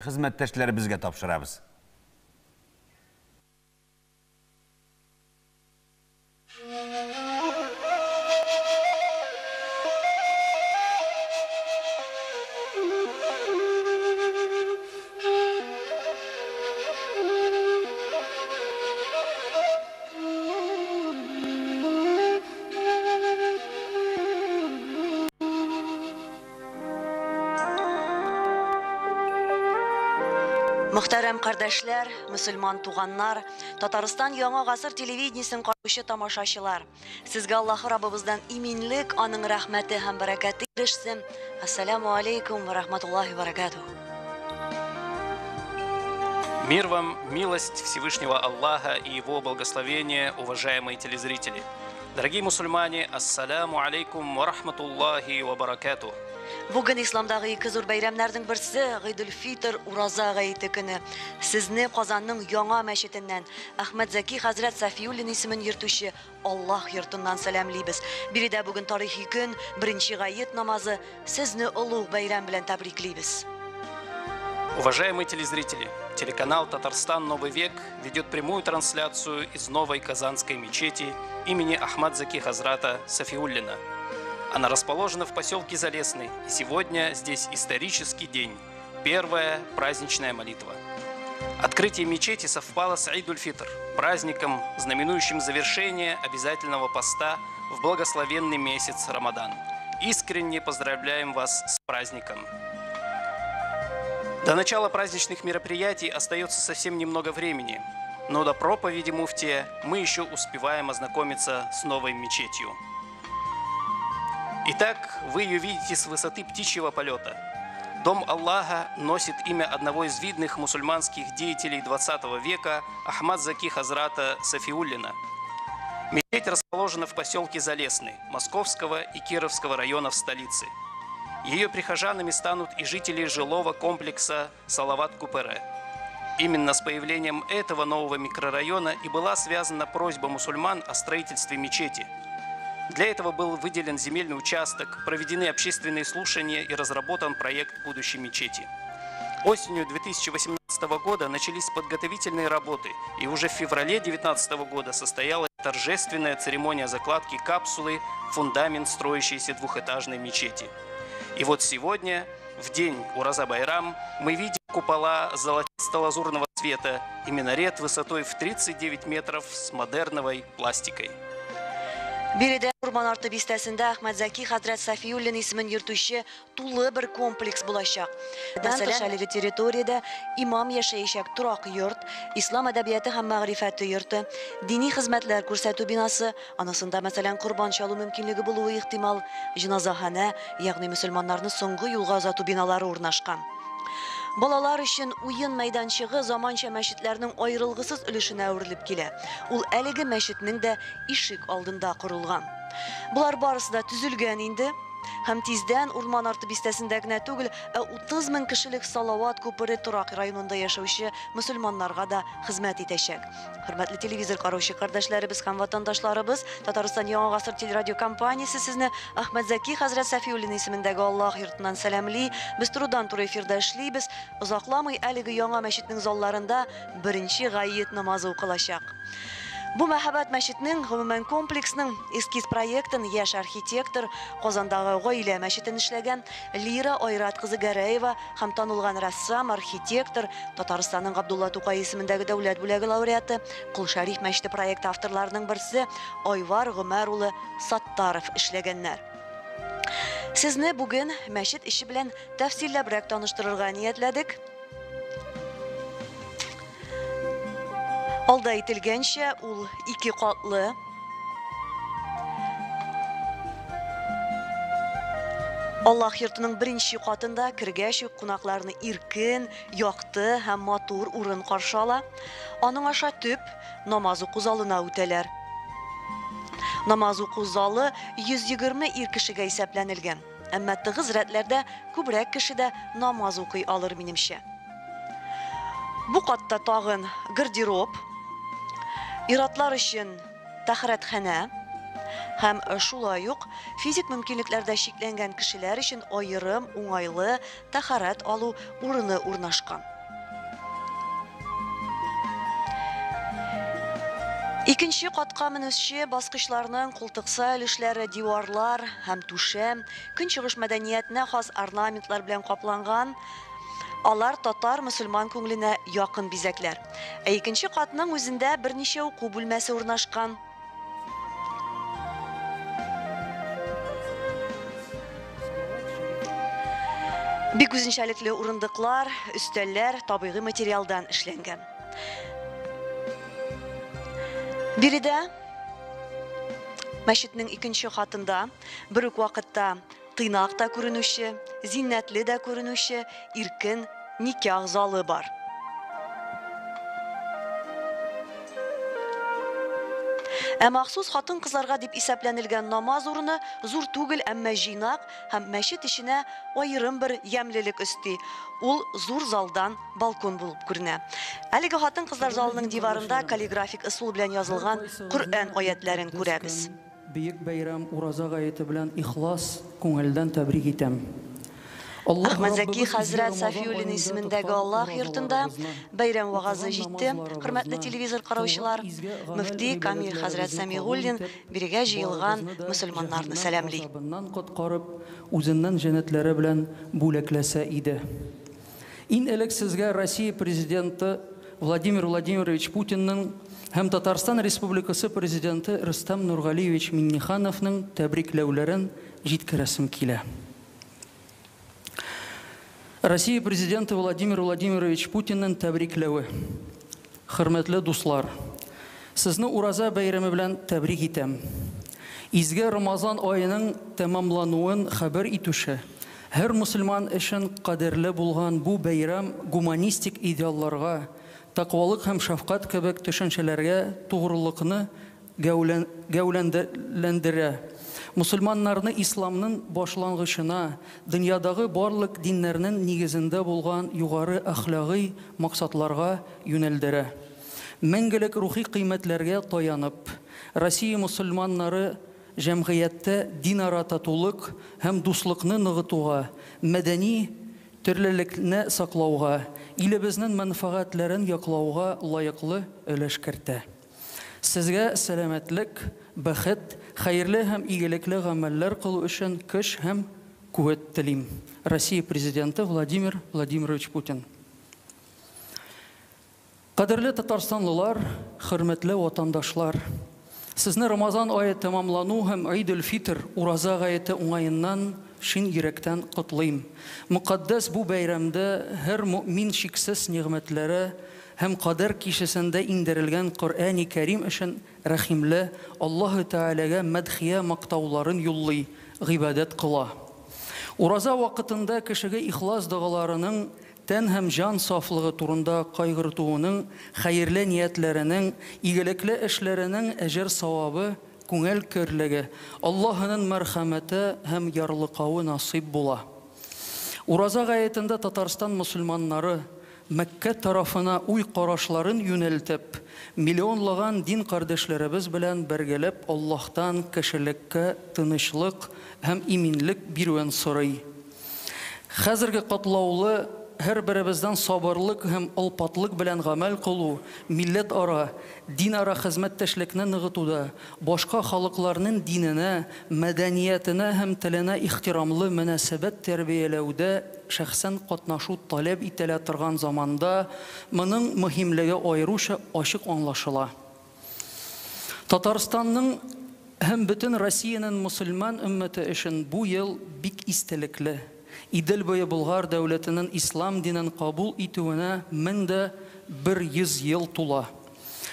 Хезмәттәшләре безгә тапшырабыз. Мөхтәрәм кардәшләр, мөселман туганнар, Татарстан яңа гасыр телевидениесен караучы тамашачылар. Сезгә Аллаһ Раббыбыздан иминлек, аның рәхмәте һәм бәрәкәте ирешсен. Ассаламу алейкум ва рахматуллахи ва баракатух. Мир вам, милость Всевышнего Аллаха и Его благословение, уважаемые телезрители. Дорогие мусульмане, ассаляму алейкум ва рахматуллахи ва баракатух. Бүген исламдагы ике зур бәйрәмнәрнең берсе Гыйдул-Фитр Ураза гаете көне. Сезне Казанның яңа мәчетеннән Әхмәт Зәки хәзрәт Сафиуллин исемен йөртүче Аллаһ йортыннан сәламлибез. Биредә бүген тарихи көн, беренче гает намазы. Сезне улуг бәйрәм белән тәбриклибез. Уважаемые телезрители, телеканал «Татарстан. Новый век» ведет прямую трансляцию из новой казанской мечети имени Ахмад Заки Хазрата Сафиуллина. Она расположена в поселке Залесный, и сегодня здесь исторический день, первая праздничная молитва. Открытие мечети совпало с Идуль-Фитр, праздником, знаменующим завершение обязательного поста в благословенный месяц Рамадан. Искренне поздравляем вас с праздником! До начала праздничных мероприятий остается совсем немного времени, но до проповеди муфтия мы еще успеваем ознакомиться с новой мечетью. Итак, вы ее видите с высоты птичьего полета. Дом Аллаха носит имя одного из видных мусульманских деятелей 20 века Ахмад Заки Хазрата Сафиуллина. Мечеть расположена в поселке Залесный, Московского и Кировского районов столицы. Ее прихожанами станут и жители жилого комплекса Салават-Купере. Именно с появлением этого нового микрорайона и была связана просьба мусульман о строительстве мечети. Для этого был выделен земельный участок, проведены общественные слушания и разработан проект будущей мечети. Осенью 2018 года начались подготовительные работы, и уже в феврале 2019 года состоялась торжественная церемония закладки капсулы в фундамент строящейся двухэтажной мечети. И вот сегодня, в день Ураза-Байрам, мы видим купола золотисто-лазурного цвета и минарет высотой в 39 метров с модерновой пластикой. Биредә Урман арты бистәсендә Әхмәт Зәки хәзрәт Сафиуллин исемен йөртүче тулы бер комплекс булачак. Мәсәлән, әлеге территориядә имам яшәячәк торак йорт, ислам әдәбияты һәм мәгърифәте йорты, дини хезмәтләр күрсәтү бинасы, анысында мәсәлән курбан чалу мөмкинлеге булуы ихтимал, җиназаханә, ягъни мөселманнарны соңгы юлга озату биналары урнашкан. Балалар өчен уен мәйданчыгы заманча мәчетләрнең аерылгысыз өлешенә әверелеп килә. Ул әлеге мәчетнең дә ишек алдында корылган. Булар барысы да төзелгән инде. Һәм тиздән Урман арты бистәсендә генә түгел, 30 мең кешелек Салават Күпере торак районында яшәүче мөселманнарга да хезмәт итәчәк. Хөрмәтле телевизор караучы кардәшләребез һәм ватандашларыбыз, Татарстан яңа гасыр телерадио компаниясе сезне Әхмәт Зәки хәзрәт Сафиуллин исемендәге Аллаһ йортыннан сәламли. Без турыдан-туры эфирдә эшлибез. Озакламый әлеге яңа мәчетнең залларында беренче гает намазы укылачак. Бу мәхәббәт мәчетнең гомумән комплексның эскиз проектын яшь архитектор, Казандагы гаилә мәчетен эшләгән Лира Айрат кызы Гәрәева һәм танылган рәссам, архитектор, Татарстанның Габдулла Тукай исемендәге дәүләт бүләге лауреаты, Кул Шәриф мәчете проекты авторларының берсе Айвар Гомәр улы Саттаров эшләгәннәр. Сезне бүген мәчет ише белән тәфсилләбрәк таныштырырга ниятләдек. Алда ителгәнчә, ул 2 катлы. Аллаһ йортының беренче катында кергәч үк кунакларны иркен, якты һәм матур урын каршы ала. Аның аша төп намаз уку залына үтәләр. Намаз уку залы 120 ир кешегә исәпләнелгән. Әмма тыгыз рәтләрдә күбрәк кеше дә намаз укый алыр минемчә. Бу катта тагын гардероб, иратлар өчен тәхәрәтханә һәм шулай ук физик мөмкинлекләрдә шикләнгән кешеләр өчен аерым, уңайлы тәһарәт алу урыны урнашкан. Икенче катка менүче баскычларның култыкса өлешләре диварлар һәм түшәм, көнчыгыш мәдәниятенә хас орнаментлар белән капланган. Алар татар мөселман күңеленә якын бизәкләр. Икенче катның үзендә берничә уку бүлмәсе урнашкан. Бик үзенчәлекле урындыклар, өстәлләр табигый материалдан эшләнгән. Биредә мәчетнең икенче хатында бер үк вакытта тыйнак та күренүче, зиннәтле дә күренүче иркен никах залы бар. Махсус хатын-кызларга дип исәпләнелгән намаз урыны зур түгел, әмма җыйнак һәм мәчет эченә аерым бер ямьлелек өсти. Ул зур залдан балкон булып күренә. Әлеге хатын-кызлар залының диварында каллиграфик ысул белән язылган Коръән аятларын күрәбез. Бөек бәйрәм ураза гаяты белән ихлас күңелдән тәбрик итәм. Ахмадзаки хәзрәт Сафиуллин исемендәге Аллаһ йортында бәйрәм вагазы җитте. Хөрмәтле телевизор караучылар, мөфти Камил хәзрәт Самигуллин бирегә җыелган мөселманнарны сәламли. Үзеннән җәннәтләре белән бүләкләсә иде. Ин элек сезгә Россия президенты Владимир Владимирович Путинның һәм Татарстан Республикасы президенты Рөстәм Нургалиевич Миннихановның тәбрикләүләрен җиткерәсем килә. Россия президенты Владимир Владимирович Путинның тәбрикләве. Хөрмәтле дуслар, сезне ураза бәйрәме белән тәбрик итәм. Изге Рамазан айының тәмамлануын хәбәр итүче, һәр мөселман өчен кадерле булган бу бәйрәм гуманистик идеалларга, тақвалык һәм шәфкать кебек төшенчәләргә тугрылыкны гәүләндерә. Мусульманнарны исламның башлангычына, дөньядагы барлык диннәрнең нигезендә булган югары әхлагый максатларга юнәлдерә. Мәңгелек рухи кыйммәтләргә таянып, Россия мусульманнары җәмгыятьтә динара татулык һәм дуслыкны ныгытуга, мәдәни төрлелекне саклауга, илебезнең мәнфәгатьләрен яклауга лаеклы өлеш кертә. Сезгә сәламәтлек, бәхет, хәерле һәм игелекле гамәлләр кылу өчен көч һәм куәт телим. Россия президенты Владимир Владимирович Путин. Кадерле татарстанлылар, хөрмәтле ватандашлар, сезне Рамазан ае тәмамлану һәм Идел-Фитр ураза гаяте уңаеннан шин йөрәктән котлыйм. Мөкаддәс бу бәйрәмдә һәр мөмин шиксез нигъмәтләре һәм кадер кишесендә индерелгән Коръәни Кәрим өчен рәхимле Аллаһу Тәгаләгә мәдхия мактауларын юллый, гыйбадәт кыла. Ураза вакытында кешегә ихлас дугаларының, тән һәм җан сафлыгы турында кайгыртуының, хәерле ниятләренең, игелекле эшләренең әҗер савабы, күңел көрлеге, Аллаһының мәрхәмәте һәм ярлыкавы насыйп була. Ураза гаятында Татарстан мөселманнары Мәккә тарафына уй карашларын юнәлтеп, миллионлаган дин кардәшләребез белән бергәләп Аллаһтан кешелеккә тынычлык һәм иминлек бирүен сорый. Хәзерге катлаулы һәр беребездән сабырлык һәм алпатлык белән гамәл кылу, милләт ара, дин ара хезмәттәшлекне ныгытуда, башка халыкларның диненә, мәдәниятенә һәм теленә ихтирамлы мөнәсәбәт тәрбияләүдә шәхсән катнашу таләп ителә торган заманда моның мөһимлеге аеруча ачык аңлашыла. Татарстанның һәм бөтен Россиянең мөселман өммәте өчен бу ел бик истәлекле. Идел буе Болгар дәүләтенең ислам динен кабул итүенә 1100 ел тула.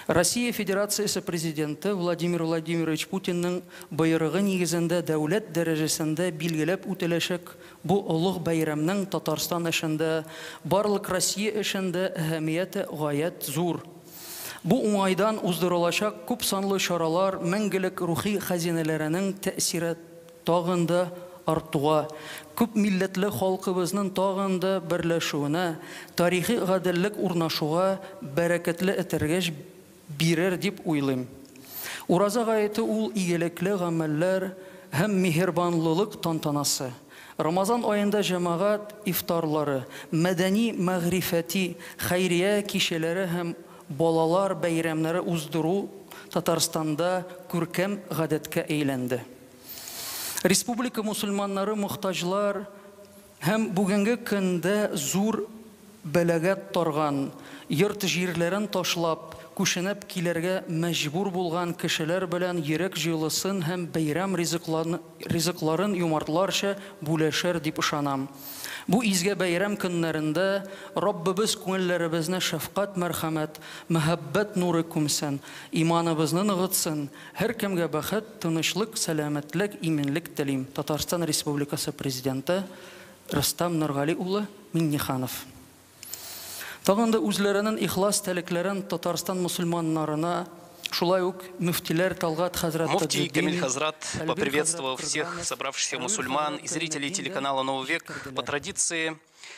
Россия Федерациясе президенты Владимир Владимирович Путинның боерыгы нигезендә дәүләт дәрәҗәсендә билгеләп үтеләчәк бу олуг бәйрәмнең Татарстан өчендә, барлык Россия өчендә әһәмияте гаять зур. Бу уңайдан уздырылачак күп санлы чаралар мәңгелек рухи хәзинәләренең тәэсире тагын да артуга, күп милләтле халкыбызның тагын да берләшүенә, тарихи гаделлек урнашуга бәрәкәтле этәргәч бирер дип уйлыйм. Ураза гаете ул игелекле гамәлләр һәм миһербанлылык тантанасы. Рамазан айында җәмәгать ифтарлары, мәдәни, мәгърифәти, хәйрия кичәләре һәм балалар бәйрәмнәре уздыру Татарстанда күркәм гадәткә әйләнде. Республика мусульманнары мохтаҗлар һәм бүгенге көндә зур бәлагәт торган, йорт җирләрен ташлап, күченеп килергә мәҗбүр булган кешеләр белән йөрәк җылысын һәм бәйрәм ризыкларын юмартларча бүләшер дип ышанам. Бу изге бәйрәм көннәрендә Раббыбыз күңелләребезне шәфкать, мәрхәмәт, мәхәббәт нуры күмсен, иманыбызны ныгытсын, һәркемгә бәхет, тынычлык, сәламәтлек, иминлек телим. Татарстан Республикасы Президенты Рөстәм Нургали улы Миңнеханов. Тагын да үзләренең ихлас теләкләрен Татарстан мусульманнарына, шулай ук муфтилар Талгат хәзрәт Муфтий Камиль Хазрат поприветствовал всех собравшихся мусульман и зрителей телеканала «Новый век». По традиции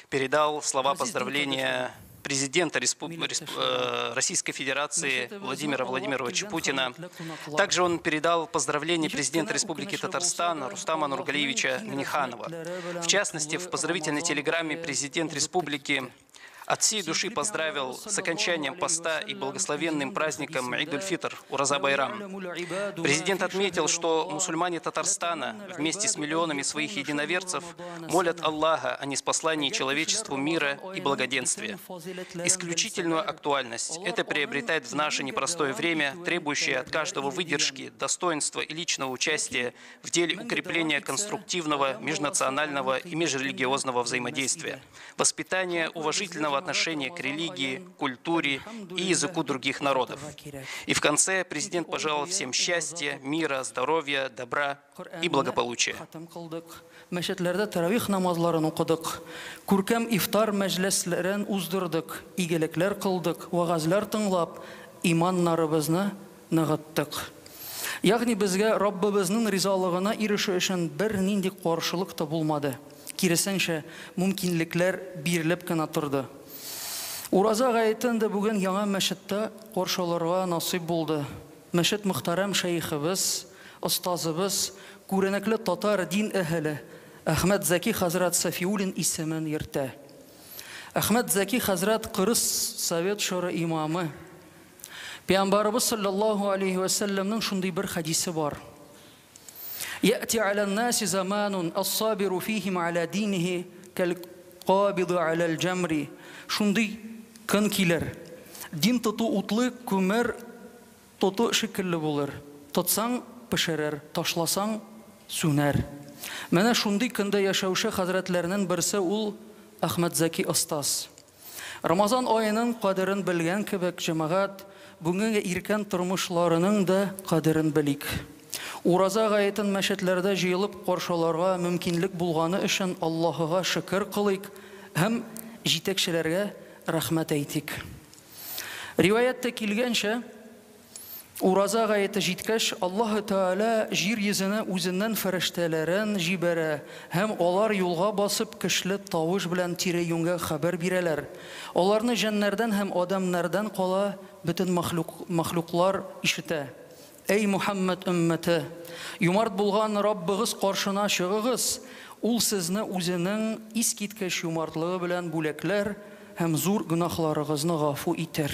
передал слова поздравления президента Российской Федерации Владимира Владимировича Путина. Также он передал поздравления президента Республики Татарстан Рустама Нургалиевича Миңнеханова. В частности, в поздравительной телеграмме президент республики от всей души поздравил с окончанием поста и благословенным праздником Ид-уль-Фитр, Ураза-Байрам. Президент отметил, что мусульмане Татарстана вместе с миллионами своих единоверцев молят Аллаха о ниспослании человечеству мира и благоденствия. Исключительную актуальность это приобретает в наше непростое время, требующее от каждого выдержки, достоинства и личного участия в деле укрепления конструктивного, межнационального и межрелигиозного взаимодействия, воспитания уважительного отношения к религии, культуре и языку других народов. И в конце президент пожелал всем счастья, мира, здоровья, добра и благополучия. Мәчетләрдә таравих намазларын укыдык, күркәм ифтар мәҗлесләрен уздырдык, игелекләр кылдык, вагазлар тыңлап, иманнарыбызны ныгыттык. Ягъни безгә Раббыбызның ризалыгына ирешү өчен бер нинди каршылык та булмады. Киресенчә, мөмкинлекләр бирелеп кенә торды. Ураза гаетендә бүген яңа мәчеттә каршыларга насыйп булды. Мәчет мөхтәрәм шәйхыбыз, остазыбыз, күренекле татар дин әһеле Әхмәт Зәки хәзрәт Сафиуллин исемен йөртә. Әхмәт Зәки хәзрәт Кырыс Совет шуры имамы. Пәйгамбәрбез саллаллаһу алейхи ва саллямның шундый бер хадисе бар. يأتي على الناس زمان الصابر فيهم على دينه كالقابض على الجمر. Шундый көн килер. Дин тоту утлы, күмер тоту шикелле булыр. Тотсаң пешерер, ташласаң сүнәр. Менә шундый көндә яшәүче хәзрәтләрнең берсе ул Әхмәт Зәки остаз. Рамазан аеның кадерен белгән кебек җәмәгать бүгенге иркән тормышларының да кадерен белик. Ураза гаетен мәчетләрдә җыелып каршыларга мөмкинлек булганы өчен Аллаһыга шөкер кылыйк һәм җитәкчеләргә рәхмәт әйтик. Риваяттә килгәнчә, ураза гаете җиткәч, Аллаһы Тәгалә җир йөзенә үзеннән фәрештәләрен җибәрә һәм алар юлга басып көчле тавыш белән тирә-юньгә хәбәр бирәләр. Аларны җәннәрдән һәм адамнардан кала бөтен махлуклар ишетә. Эй Мухаммад өммәте, юмарт булган Раббыгыз каршына чыгыгыз, ул сезне үзенең искиткеч юмартлыгы белән бүләкләр һәм зур гөнаһларыгызны гафу итер.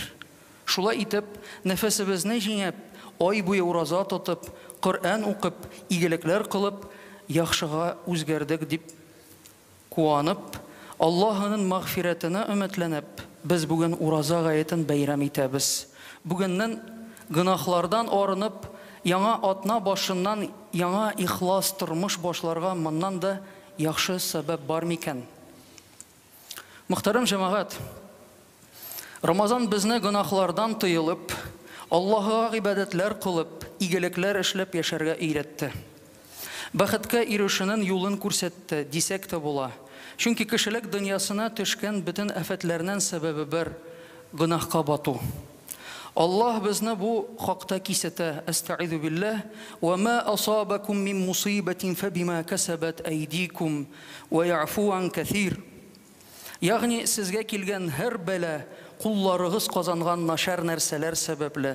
Шулай итеп, нәфесебезне җиңеп, ай буе ураза тотып, Коръән укып, игелекләр кылып, яхшыга үзгәрдек дип куанып, Аллаһының мәгъфирәтенә өметләнеп, без бүген ураза гаетен бәйрәм итәбез. Бүгеннән гөнаһлардан арынып, яңа атна башыннан яңа ихлас тормыш башларга моннан да яхшы сәбәп бар микән? Мөхтәрәм җәмәгать, Рамазан безне гөнаһлардан тыелып, Аллаһыга гыйбадәтләр кылып, игелекләр эшләп яшәргә өйрәтте. Бәхеткә ирешүнең юлын күрсәтте дисәк тә була. Чөнки кешелек дөньясына төшкән бөтен афәтләрнең сәбәбе бер гөнаһка бату. Аллаһ безне бу хакта кисәтә. Астагъизу билләһ. Ва ма асабакум мин мусибатин фабима касабат айдикум ва яъфу ан каthир. Ягъни сезгә килгән һәр бәла кулларыгыз казанган начар нәрсәләр сәбәпле.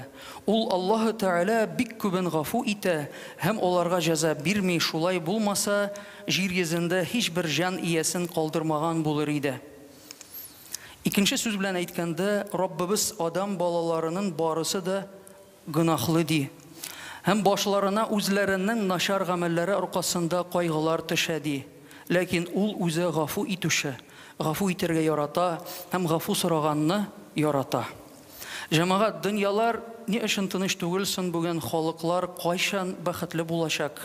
Ул Аллаһы Тәгалә бик күбен гафу итә һәм аларга җәза бирми. Шулай булмаса, җир йөзендә һичбер җан иясен калдырмаган булыр иде. Икенче сүз белән әйткәндә, Раббыбыз адам балаларының барысы да гынахлы ди. Һәм башларына үзләренең начар гамәлләре аркасында кайгылар төшә ди. Ләкин ул үзе гафу итүче, гафу итәргә ярата һәм гафу сораганны ярата. Җәмәгать, дөньялар ни өчен тыныч түгел соң бүген халыклар кайчан бәхетле булачак?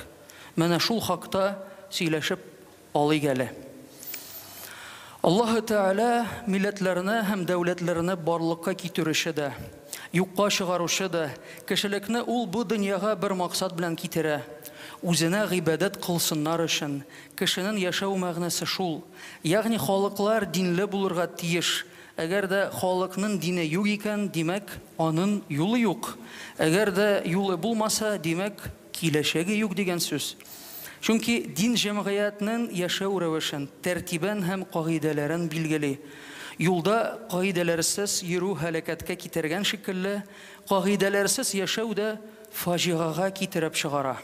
Менә шул хакта сөйләшеп алыйк әле. Аллаһы Тәгалә милләтләрне һәм дәүләтләрне барлыкка китерүче дә, юкка чыгаручы да, кешелекне ул бу дөньяга бер максат белән китерә. Үзенә гыйбадәт кылсыннар өчен. Кешенең яшәү мәгънәсе шул. Ягъни халыклар динле булырга тиеш. Әгәр дә халыкның дине юк икән, димәк, аның юлы юк. Әгәр дә юлы булмаса, димәк, киләчәге юк дигән сүз. Чөнки дин җәмгыятьнең яшәү рәвешен, тәртибен һәм кагыйдәләрен билгели. Юлда кагыйдәләрсез йөрү һәлакәткә китергән шикелле, кагыйдәләрсез яшәү дә фаҗигага китереп чыгара.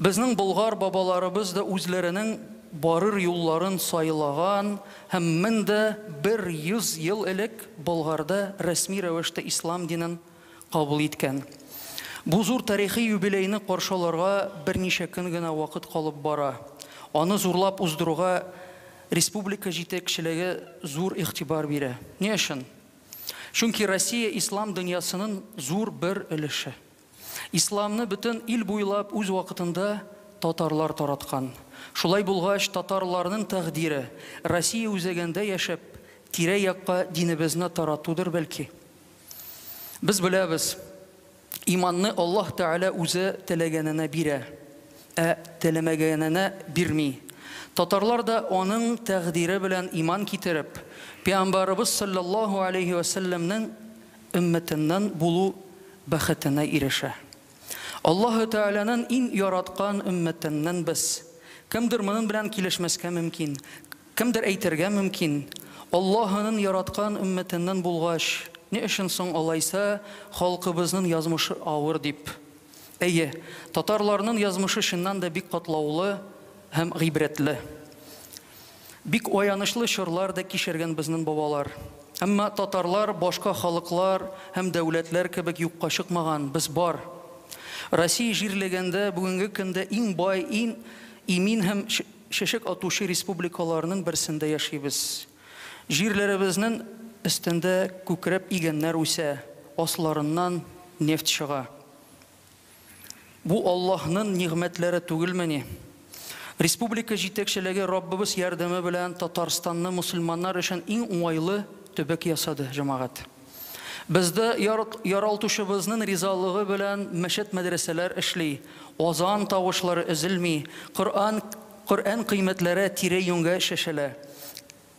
Безнең болгар бабаларыбыз да үзләренең барыр юлларын сайлаган һәм 1100 ел элек Болгарда рәсми рәвештә ислам динен кабул иткән. Бу зур тарихи юбилейны каршыларга берничә көн генә вакыт калып бара. Аны зурлап уздыруга республика җитәкчелеге зур игътибар бирә. Ни өчен? Чөнки Россия ислам дөньясының зур бер өлеше. Исламны бөтен ил буйлап үз вакытында татарлар тараткан. Шулай булгач, татарларның тәкъдире Россия үзәгендә яшәп, тирә-якка динебезне таратудыр бәлки. Без беләбез, иманны Аллаһ Тәгалә үзе теләгәненә бирә, теләмәгәненә бирми. Татарлар да аның тәкъдире белән иман китереп, Пәйгамбәрбез саллаллаһу алейхи ва салламның өммәтеннән булу бәхетенә ирешә. Аллаһы Тәгаләнең иң яраткан өммәтеннән без. Кемдер моның белән килешмәскә мөмкин, кемдер әйтергә мөмкин. Аллаһның яраткан өммәтеннән булгач, ни өчен соң алайса халкыбызның язмышы авыр дип. Әйе, татарларның язмышы шуннан да бик катлаулы һәм гыйбрәтле. Бик аянышлы чорлар да кичергән безнең бабалар. Әмма татарлар башка халыклар һәм дәүләтләр кебек юкка чыкмаган, без бар. Россия җирлегендә бүгенге көндә иң бай, иң имин һәм чәчәк атучы республикаларның берсендә яшибез. Җирләребезнең өстендә күкрәп игәннәр үсә, асларыннан нефть чыга. Бу Аллаһның нигъмәтләре түгелмени? Республика җитәкчелеге Раббыбыз ярдәме белән Татарстанны мусульманнар өчен иң уңайлы төбәк ясады, җәмәгать. Бездә яралтучыбызның ризалыгы белән мәчет мәдрәсәләр эшли, азан тавышлары өзелми, Коръән кыйммәтләре тирә-юньгә шәшәлә.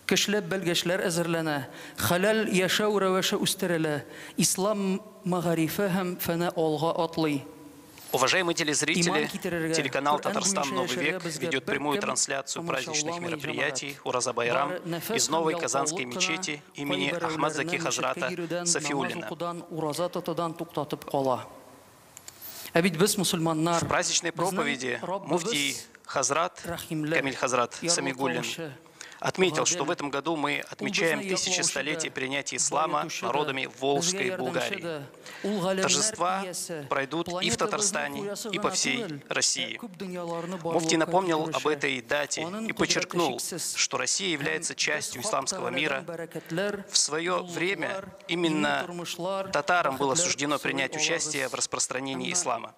Көчләп белгечләр әзерләнә, халал яшәү рәвеше үстерелә, ислам мәгарифе һәм фәне алга атлый. Уважаемые телезрители, телеканал «Татарстан. Новый век» ведет прямую трансляцию праздничных мероприятий Ураза Байрам из новой Казанской мечети имени Ахмад Заки Хазрата Сафиуллина. В праздничной проповеди муфтий Хазрат, Камиль Хазрат Самигуллин, отметил, что в этом году мы отмечаем 1000-столетие принятия ислама народами Волжской Булгарии. Торжества пройдут и в Татарстане, и по всей России. Муфтий напомнил об этой дате и подчеркнул, что Россия является частью исламского мира. В свое время именно татарам было суждено принять участие в распространении ислама.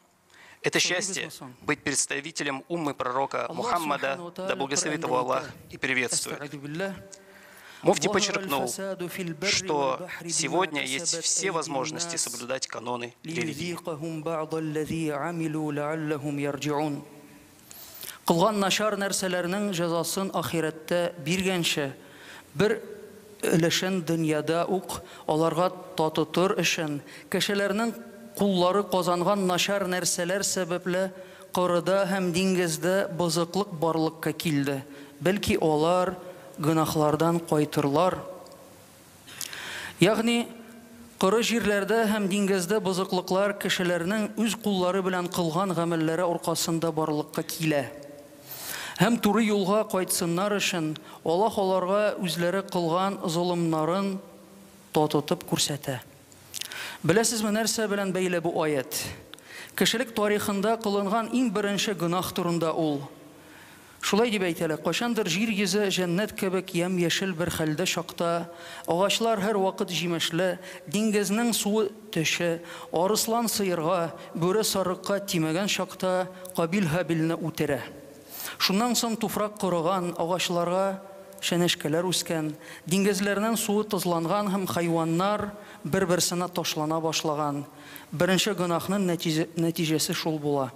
Это счастье — быть представителем уммы пророка Мухаммада, да благословит его Аллах и приветствует. Муфтий подчеркнул, что сегодня есть все возможности соблюдать каноны религии. Кылган начар нәрсәләрнең җәзасын ахирәттә биргәнчә, бер өлешен дөньяда ук аларга татытыр өчен кешеләрнең куллары казанган начар нәрсәләр сәбәпле кырыда һәм диңгездә бозыклык барлыкка килде. Бәлки алар гынахлардан кайтырлар. Ягъни коры җирләрдә һәм диңгездә бозыклыклар кешеләрнең үз куллары белән кылган гамәлләре аркасында барлыкка килә. Һәм туры юлга кайтсыннар өчен Аллаһ аларга үзләре кылган золымнарын тотып күрсәтә. Беләсезме, нәрсә белән бәйле бу аят? Кешелек тарихында кылынган иң беренче гынах турында ул. Шулай дип әйтәләр, кайчандыр җир йөзе җәннәт кебек ямь-яшел бер хәлдә чакта, агачлар һәр вакыт җимешле, диңгезнең суы төше, арыслан сыерга, бүре сарыкка тимәгән чакта Кабил Хабилне үтерә. Шуннан соң туфрак корыган, агачларга шәнәшкәләр үскән, диңгезләрнең суы тозланган һәм хайваннар бер-берсенә ташлана башлаган. Беренче гынахның нәтиҗәсе шул була.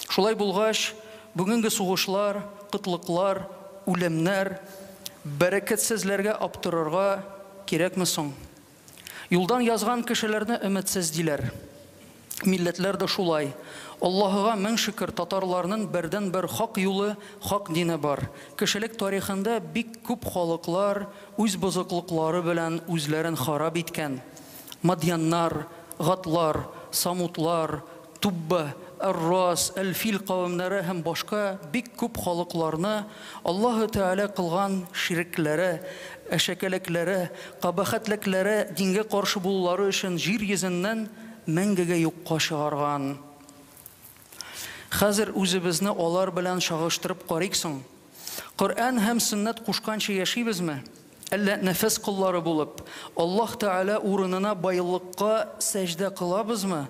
Шулай булгач, бүгенге сугышлар, кытлыклар, үлемнәр, бәрәкәтсезләргә аптырырга кирәкме соң? Юлдан язган кешеләрне өметсез диләр. Милләтләр дә шулай. Аллаһыга мең шөкер, татарларның бердән-бер хак юлы, хак дине бар. Кешелек тарихында бик күп халыклар үз бозыклыклары белән үзләрен харап иткән. Мадьяннар, Гатлар, Самутлар, Тубба, Ар-Рас, Әл-Фил кавемнәре һәм башка бик күп халыкларны Аллаһы Тәгалә кылган ширекләре, әшәкәлекләре, кабахәтлекләре дингә каршы булулары өчен җир йөзеннән мәңгегә юкка чыгарган. Хәзер үзебезне алар белән чагыштырып карыйк соң. Коръән һәм сөннәт кушканча яшибезме? Әллә нәфес куллары булып, Аллаһ Тәгалә урынына байлыкка сәҗдә кылабызмы?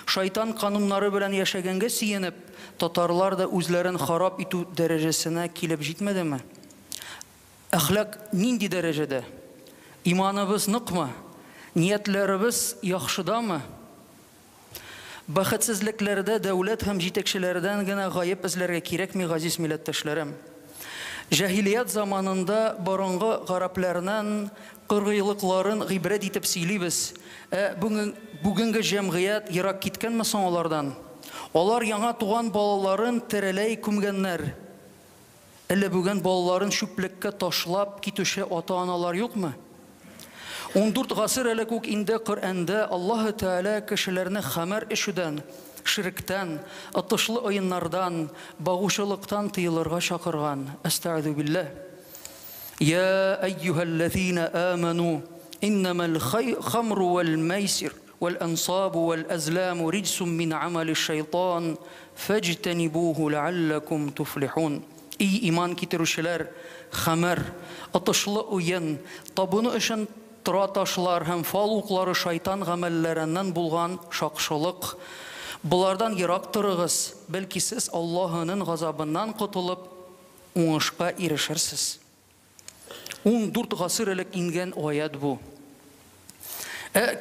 Шайтан кануннары белән яшәгәнгә сөенеп, татарлар да үзләрен харап итү дәрәҗәсенә килеп җитмәдеме? Әхлак нинди дәрәҗәдә? Иманыбыз ныкмы? Ниятләребез яхшыдамы? Бәхетсезлекләрдә дәүләт һәм җитәкчеләрдән генә гаеп эзләргә кирәкми, газиз милләттәшләрем. Җаһилият заманында борынгы гарәпләрнең кыргыйлыкларын гыйбрәт итеп сөйлибез. Бүгенге җәмгыять ерак киткәнме соң алардан? Алар яңа туган балаларын тереләй күмгәннәр. Әллә бүген балаларын шүплеккә ташлап китүче ата-аналар юкмы? 14 гасыр элек үк инде Коръәндә Аллаһы Тәгалә кешеләрне хамар эшүдән, ширктән, атышлы ойыннардан, багучылыктан тыелырга чакырган. Астагъфиру билләh. Я айюхаллазина аману иннамал хамру вал майсир вал ансабу вал азламу риджсун мин амали шайтан фаҗтанибуху лааллакум туфлихун. И иман китерүчеләр, хамар, атышлы уен, табыну өчен тора ташлар һәм фал уклары шайтан гамәлләреннән булган шакшылык. Булардан ерак торыгыз, бәлки сез Аллаһының газабыннан котылып, уңышка ирешерсез. 14 гасыр элек ингән аят бу.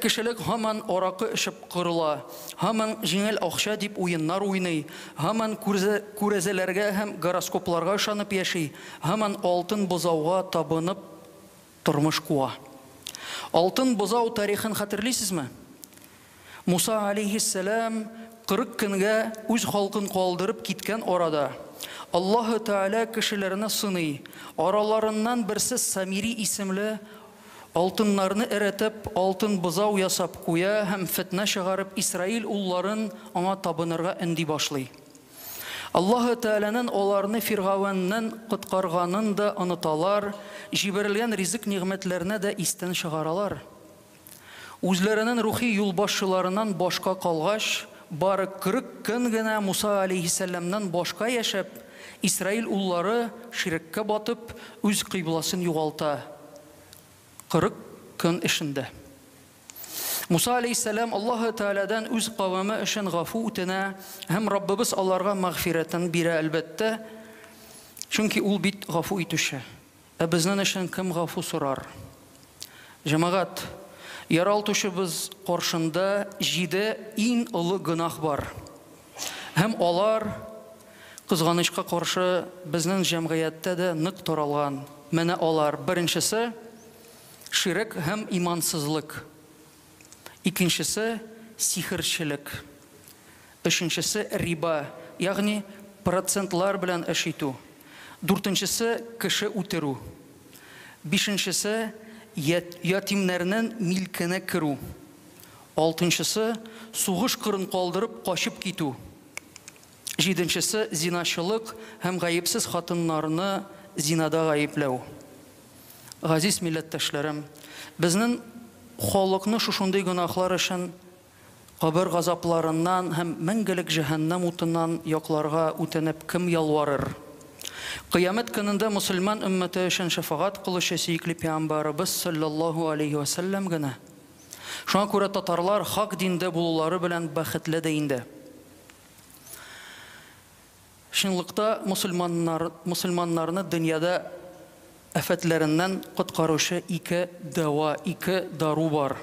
Кешелек һаман аракы эчеп кырыла, һаман җиңел акча дип уеннар уйный, һаман күрәзәләргә һәм гороскопларга ышанып яши, һаман алтын бозауга табынып тормыш куа. Алтын бозау тарихын хәтерлисезме? Муса алейхиссалам 40 көнгә үз халкын калдырып киткән арада Аллаһы Тәгалә кешеләрне сыный. Араларыннан берсе Самири исемле алтыннарны эретеп, алтын бозау ясап куя һәм фитнә чыгарып Исраил улларын аңа табынырга өнди башлый. Аллаһы Тәгаләнең аларны Фиргавеннән коткарганын да оныталар, җибәрелгән ризык нигъмәтләрне дә истән чыгаралар. Үзләренең рухи юлбашчыларыннан башка калгач, бары 40 көн генә Муса алейхиссаламнан башка яшәп, Исраил уллары ширккә батып, үз кыйбласын югалта. 40 көн эшендә. Муса алейхиссалам Аллаһы Тәгаләдән үз кавеме өчен гафу үтенә һәм Раббыбыз аларга мәгъфирәтен бирә әлбәттә. Чөнки ул бит гафу итүче. Безнең өчен кем гафу сорар? Җәмәгать, яралтучыбыз каршында 7 иң олы гынах бар. Һәм алар кызганычка каршы безнең җәмгыятьтә дә нык таралган. Менә алар: беренчесе ширк һәм имансызлык. Икенчесе сихерчелек. Өченчесе риба, ягъни процентлар белән эш итү. Дүртенчесе кеше үтерү. Бишенчесе ятимнәрнең милкенә керү. Алтынчысы сугыш кырын калдырып качып китү. Җиденчесе зиначылык һәм гаепсез хатыннарны зинада гаепләү. Газиз милләттәшләрем, безнең халыкны шушындый гөнаһлар өчен кабер газапларыннан һәм мәңгелек җәһәннәм утыннан якларга үтенеп кем ялварыр? Кыямәт көнендә мусульман өммәте өчен шафагать кылучы сөекле пәйгамбәрбез саллаллаһу алейхи ва саллям гына. Шуңа күрә татарлар хак диндә булулары белән бәхетле дә инде. Шунлыкта мусульманнарны дөньяда афәтләреннән коткаручы ике дава, ике дару бар.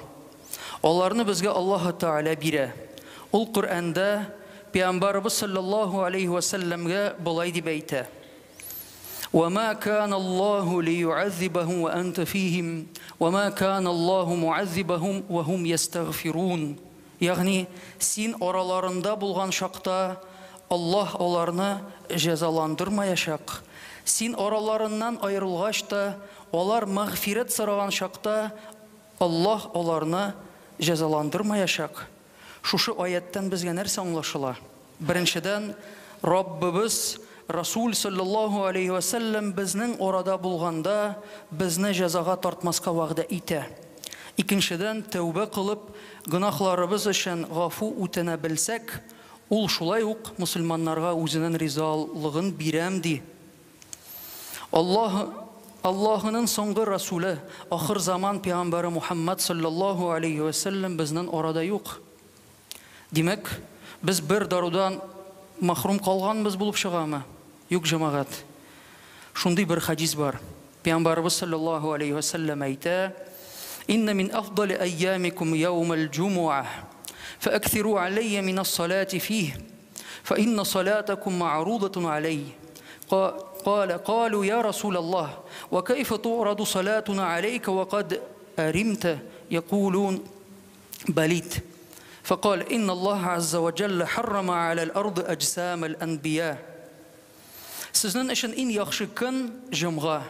Аларны безгә Аллаһ Тәгалә бирә. Ул Коръәндә пәйгамбәрбез саллаллаһу алейхи ва саллямга булай дип әйтә: وما كان الله ليعذبهم وأنت فيهم وما كان الله معذبهم وهم يستغفرون. Ягъни син араларында булган шакта Аллаһ аларны җәзаландырмаячак. Син араларыннан аерылгач та, алар мәгъфират сораган шакта Аллаһ аларны җәзаландырмаячак. Шушы аяттан безгә нәрсә аңлашыла? Беренчедән, Раббыбыз Расул саллаллаһу алейхи ва саллям безнең арада булганда безне җәзага тартмаска вәгъдә итә. Икенчедән, тәүбә кылып, гөнаһларыбыз өчен гафу үтенә белсәк, ул шулай ук мусульманнарга үзенең ризалыгын бирәм ди. Аллаһның соңгы Расулы, ахыр заман пәйгамбәре Мухаммад саллаллаһу алейхи ва саллям безнең арада юк. Димәк, без бер дарудан махрум калганбыз булып чыгамы? Юк, җәмәгать. Шундый бер хадис бар. Пәйгамбәрбез саллаллаһу алейхи ва саллям әйтә: "Инна мин афдали айямикум яумал джумуа, фаактиру алейя мин ас-салати фих, фа инна салатакум ма'рудатун алей." قالوا يا رسول الله وكيف تعرض صلاتنا عليك وقد أرمت؟ يقولون بليت. فقال إن الله عز وجل حرم على الأرض أجسام الأنبياء. Сезнең өчен иң яхшы көн җомга.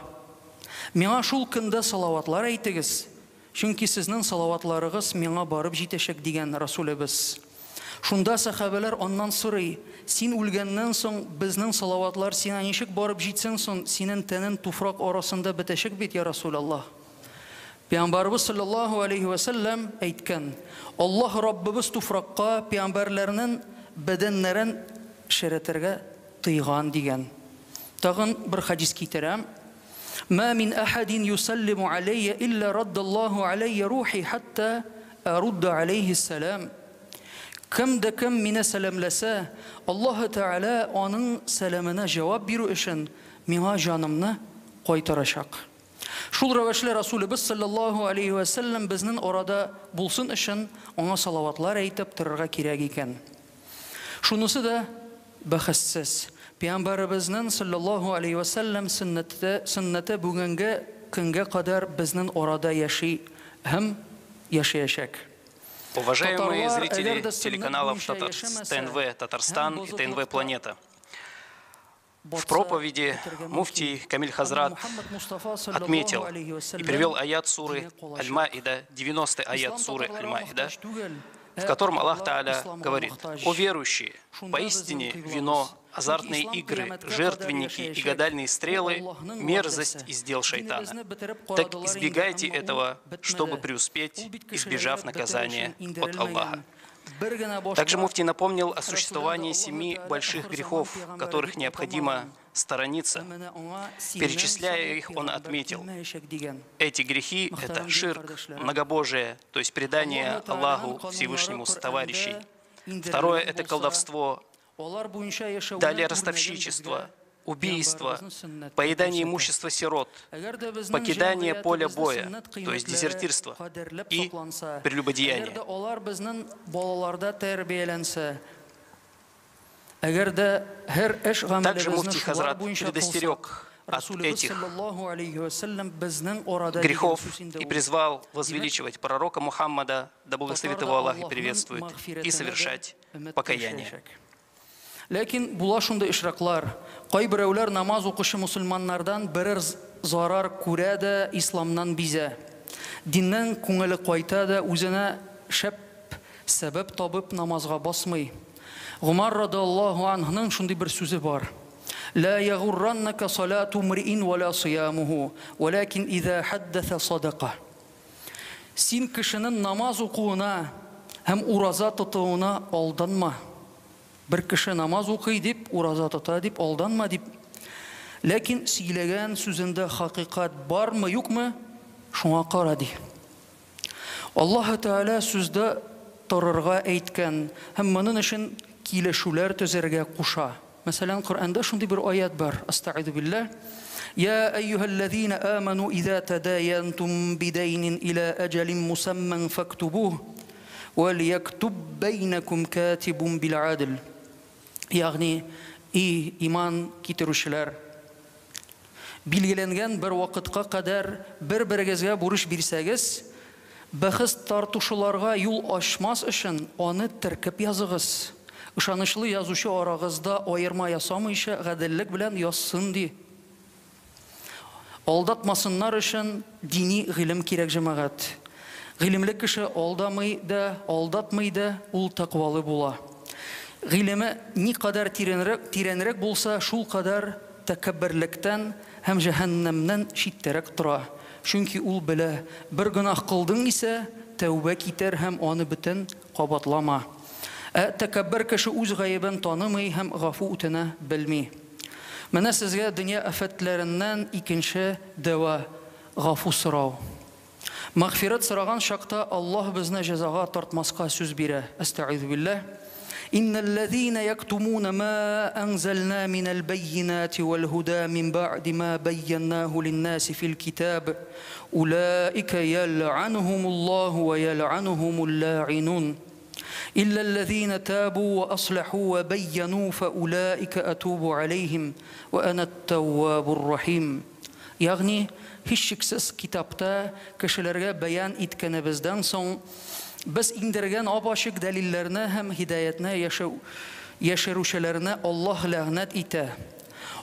Миңа шул көндә салаватлар әйтегез, чөнки сезнең салаватларыгыз миңа барып җитәчәк дигән Расулыбыз. Шунда сахабалар аннан сорый: "Син үлгәннән соң безнең салаватлар сиңа ничек барып җитсен соң? Синең тәнең туфрак арасында бетәчәк бит, я Расулаллаһ." Пәйгамбәрбез саллаллаһу алейхи ва саллям әйткән: "Аллаһ Раббыбыз туфракка пәйгамбәрләрнең бәдәннәрен шәрәтергә тыйган" дигән. Тагын бер хадис китерәм: "Ма мин ахадин юсаллиму алейя илля раддаллаһу алейя рухи хатта арудда алейхи салам." Кем дә кем мине сәламләсә, Аллаһ Тәгалә аның сәламына җавап бирү өчен миңа җанымны кайтарачак. Шул рәвешле Расулыбыз саллаллаһу алейхи ва саллям безнең арада булсын өчен аңа салаватлар әйтеп торырга кирәк икән. Шунысы да бәхәссез. Пәйгамбәрбезнең саллаллаһу алейхи ва саллям сөннәте бүгенге көнгә кадәр безнең арада яши һәм яшәячәк. Уважаемые зрители телеканалов ТНВ Татарстан и ТНВ Планета, в проповеди муфтий Камиль Хазрат отметил и привел аят суры Аль-Маида, 90-й аят суры Аль-Маида, в котором Аллах Тааля говорит: «О верующие, поистине вино, азартные игры, жертвенники и гадальные стрелы – мерзость и сдел шайтана. Так избегайте этого, чтобы преуспеть, избежав наказания от Аллаха». Также муфтий напомнил о существовании 7 больших грехов, которых необходимо сторониться. Перечисляя их, он отметил: эти грехи – это ширк, многобожие, то есть предание Аллаху Всевышнему товарищей. Второе – это колдовство. Далее ростовщичество, убийство, поедание имущества сирот, покидание поля боя, то есть дезертирство, и прелюбодеяние. Также муфтий Хазрат предостерег от этих грехов и призвал возвеличивать пророка Мухаммада, да благословит его Аллах и приветствует, и совершать покаяние. Ләкин була шундай ишраклар, кайберәүләр намаз укучы мусульманнардан берәр зарар күрә дә исламнан бизә. Диннән күңеле кайта да үзенә шәп сәбәп табып намазга басмый. Гумар радиллаһу анһуның шундый бер сүзе бар. لا يغرنك صلاة امرئ ولا صيامه ولكن إذا حدث صدقه. Син кешенең намаз укуына һәм ураза тотуына алданма. Бер кеше намаз укый дип, ураза тота дип алданма дип. Ләкин сөйләгән сүзендә хакыйкать бармы, юкмы? Шуңа кара ди. Аллаһ Тәгалә сүздә торырга әйткән һәм моның өчен килешүләр төзәргә куша. Мәсәлән, Коръәндә шундый бер аят бар. Астагъиду билләh. يا أيها الذين آمنوا إذا تداينتم بدين إلى أجل مسمى فاكتبوه وليكتب بينكم كاتب بالعدل. يعني иман китерүчеләр, билгеләнгән бер вакытка кадәр бер-берегезгә бурыч бирсәгез, бәхәс тартушыларга юл ачмас өчен аны теркеп языгыз. Ышанычлы язучы арагызда аерма ясамыйча гаделлек белән язсын ди. Алдатмасыннар өчен дини гыйлем кирәк җәмәгать. Гыйлемле кеше алдамый да, алдатмый да, ул тақвалы була. Гыйлеме никадәр тирәнрәк булса, шул кадәр тәкәбберлектән һәм җәһәннәмнән читтәрәк тора. Чөнки ул белә, бер гынах кылдың исә, тәүбә китер һәм аны бөтен кабатлама. Тәкәббер кеше үз гаебен танымый һәм гафу үтенә белми. Менә сезгә дөнья афәтләреннән икенче дәва гафу сорау. Мәгъфират сораган чакта Аллаһ безне җәзага тартмаска сүз бирә. Астагъизу билләh. Иннал лазина яктумуна ма анзална минал баййинати вал худа мин баъди ма байяннаху лин-наси фил китаб улаика ял'анухумуллаху ва ял'анухумул ла'инун. إلا الذين تابوا وأصلحوا وبينوا فأولئك أتوب عليهم وأنا التواب الرحيم. يعني هشكسس كتابتا كشلرغا بيان إتكنبزدان صن بس إندرغان أباشك دليلرنا هم هدايتنا يشروشلرنا الله لعنت إتا.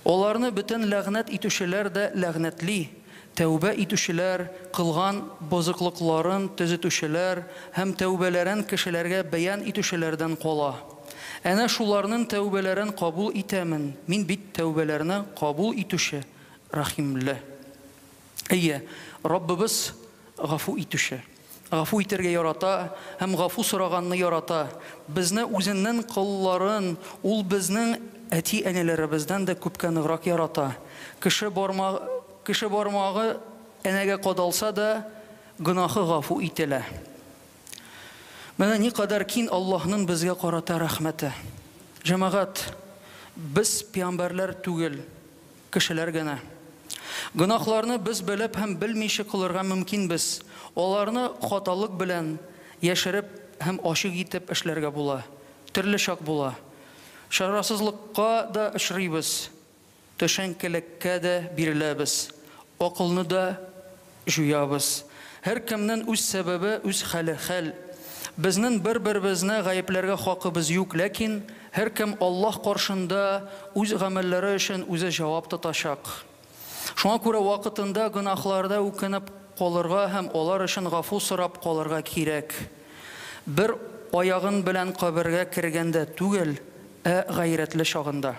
Оларны бөтен ләгънәт итүчеләр дә ләгънәтли. Тәүбә итүчеләр, кылган бозыклыкларын төзәтүчеләр һәм тәүбәләрен кешеләргә бәян итүчеләрдән кала. Әнә шуларның тәүбәләрен кабул итәмен. Мин бит тәүбәләрне кабул итүче, рахимле. Әйе, Раббыбыз гафу итүче. Гафу итәргә ярата һәм гафу сораганны ярата. Безне үзеннән кылларын ул безнең әти-әниләребездән дә күпкә ныграк ярата. Кеше бармагы әнәгә кадалса да гынахы гафу ителә. Менә никадәр кин Аллаһның безгә карата рәхмәте. Җәмәгать, без пәйгамбәрләр түгел, кешеләр генә. Гынахларны без белеп һәм белмичә кылырга мөмкин без. Аларны хаталык белән яшереп һәм ачык итеп эшләргә була. Төрле чак була. Шарасызлыкка да очрыйбыз. Төшенкелеккә дә биреләбез. Акылны да җуябыз. Һәр кемнең үз сәбәбе, үз хәл. Безнең бер-беребезне гаепләргә хакыбыз юк, ләкин һәр кем Аллаһ каршында үз гамәлләре өчен үзе җавап тотачак. Шуңа күрә вакытында гынахларда үкенеп калырга һәм алар өчен гафу сорап калырга кирәк. Бер аягын белән кабергә кергәндә түгел, гайрәтле чагында.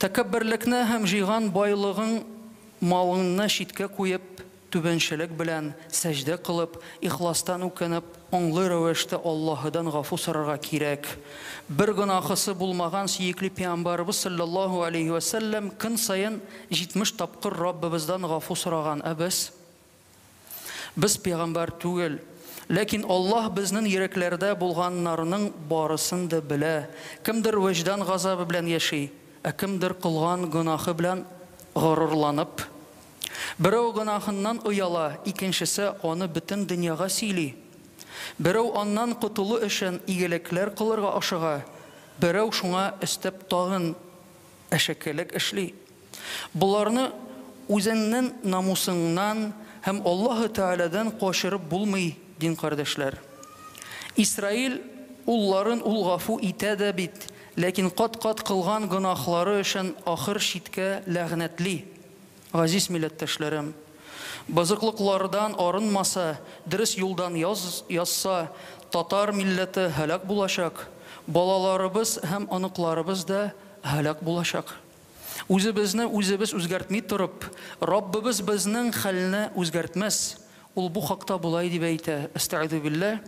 Тәкәбберлекне һәм җыйган байлыгын, малыңны читкә куеп, түбәнчелек белән сәҗдә кылып, ихластан үкенеп, аңлы рәвештә Аллаһыдан гафу сорарга кирәк. Бер гынахысы булмаган сөекле пәйгамбәрбез саллаллаһу алейхи ва саллям көн саен 70 тапкыр Раббыбыздан гафу сораган. Без пәйгамбәр түгел, ләкин Аллаһ безнең йөрәкләрдә булганнарның барысын да белә. Кемдер вәҗдан газабы белән яши, кемдер кылган гынахы белән горурланып. Берәү гынахыннан уяла, икенчесе аны бөтен дөньяга сөйли. Берәү аннан кутылу өчен игелекләр кылырга ашыга. Берәү шуңа өстәп тагын әшәкелек эшли. Буларны үзеннән намусыңнан һәм Аллаһ Тәгаләдән кашырып булмый, дин кардәшләр. Исраил улларын ул гафу итә дә бит, ләкин кат-кат кылган гынахлары өчен ахыр читкә ләгънәтли. Газиз милләттәшләрем, базыклыклардан арынмаса, дөрес юлдан язса, татар милләте һәлак булачак, балаларыбыз һәм аныкларыбыз да һәлак булачак. Үзебезне үзебез үзгәртми торып, Раббыбыз безнең хәлне үзгәртмәс. Ул бу хакта булай дип әйтә: "Астагъиду билләh,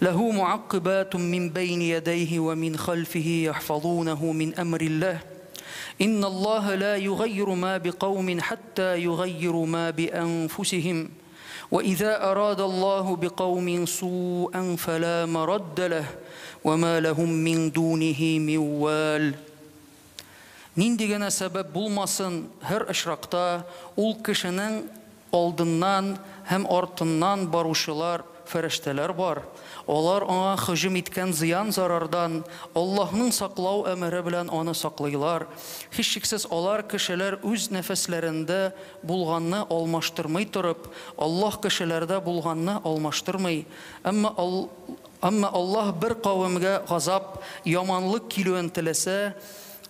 лаху муаккибатун мин байни ядайхи ва мин хальфихи яхфазунаху мин амрилләh. Инна Аллаха ла югайру ма биқауmin хатта югайру ма бианфусихим. Ва иза арада Аллаху биқауmin су'ан фала марадда лах, ва ма лахум мин дунихи мин вал." Нинди генә сәбәп булмасын, һәр очракта ул кешенең алдыннан һәм артыннан баручылар, фәрештәләр бар. Алар аңа һөҗүм иткән зыян зарардан Аллаһның саклау әмере белән аны саклыйлар. Һичшиксез алар кешеләр үз нәфесләрендә булганны алмаштырмый торып, Аллаһ кешеләрдә булганны алмаштырмый. Әмма Аллаһ бер кавемгә газап, яманлык килүен теләсә,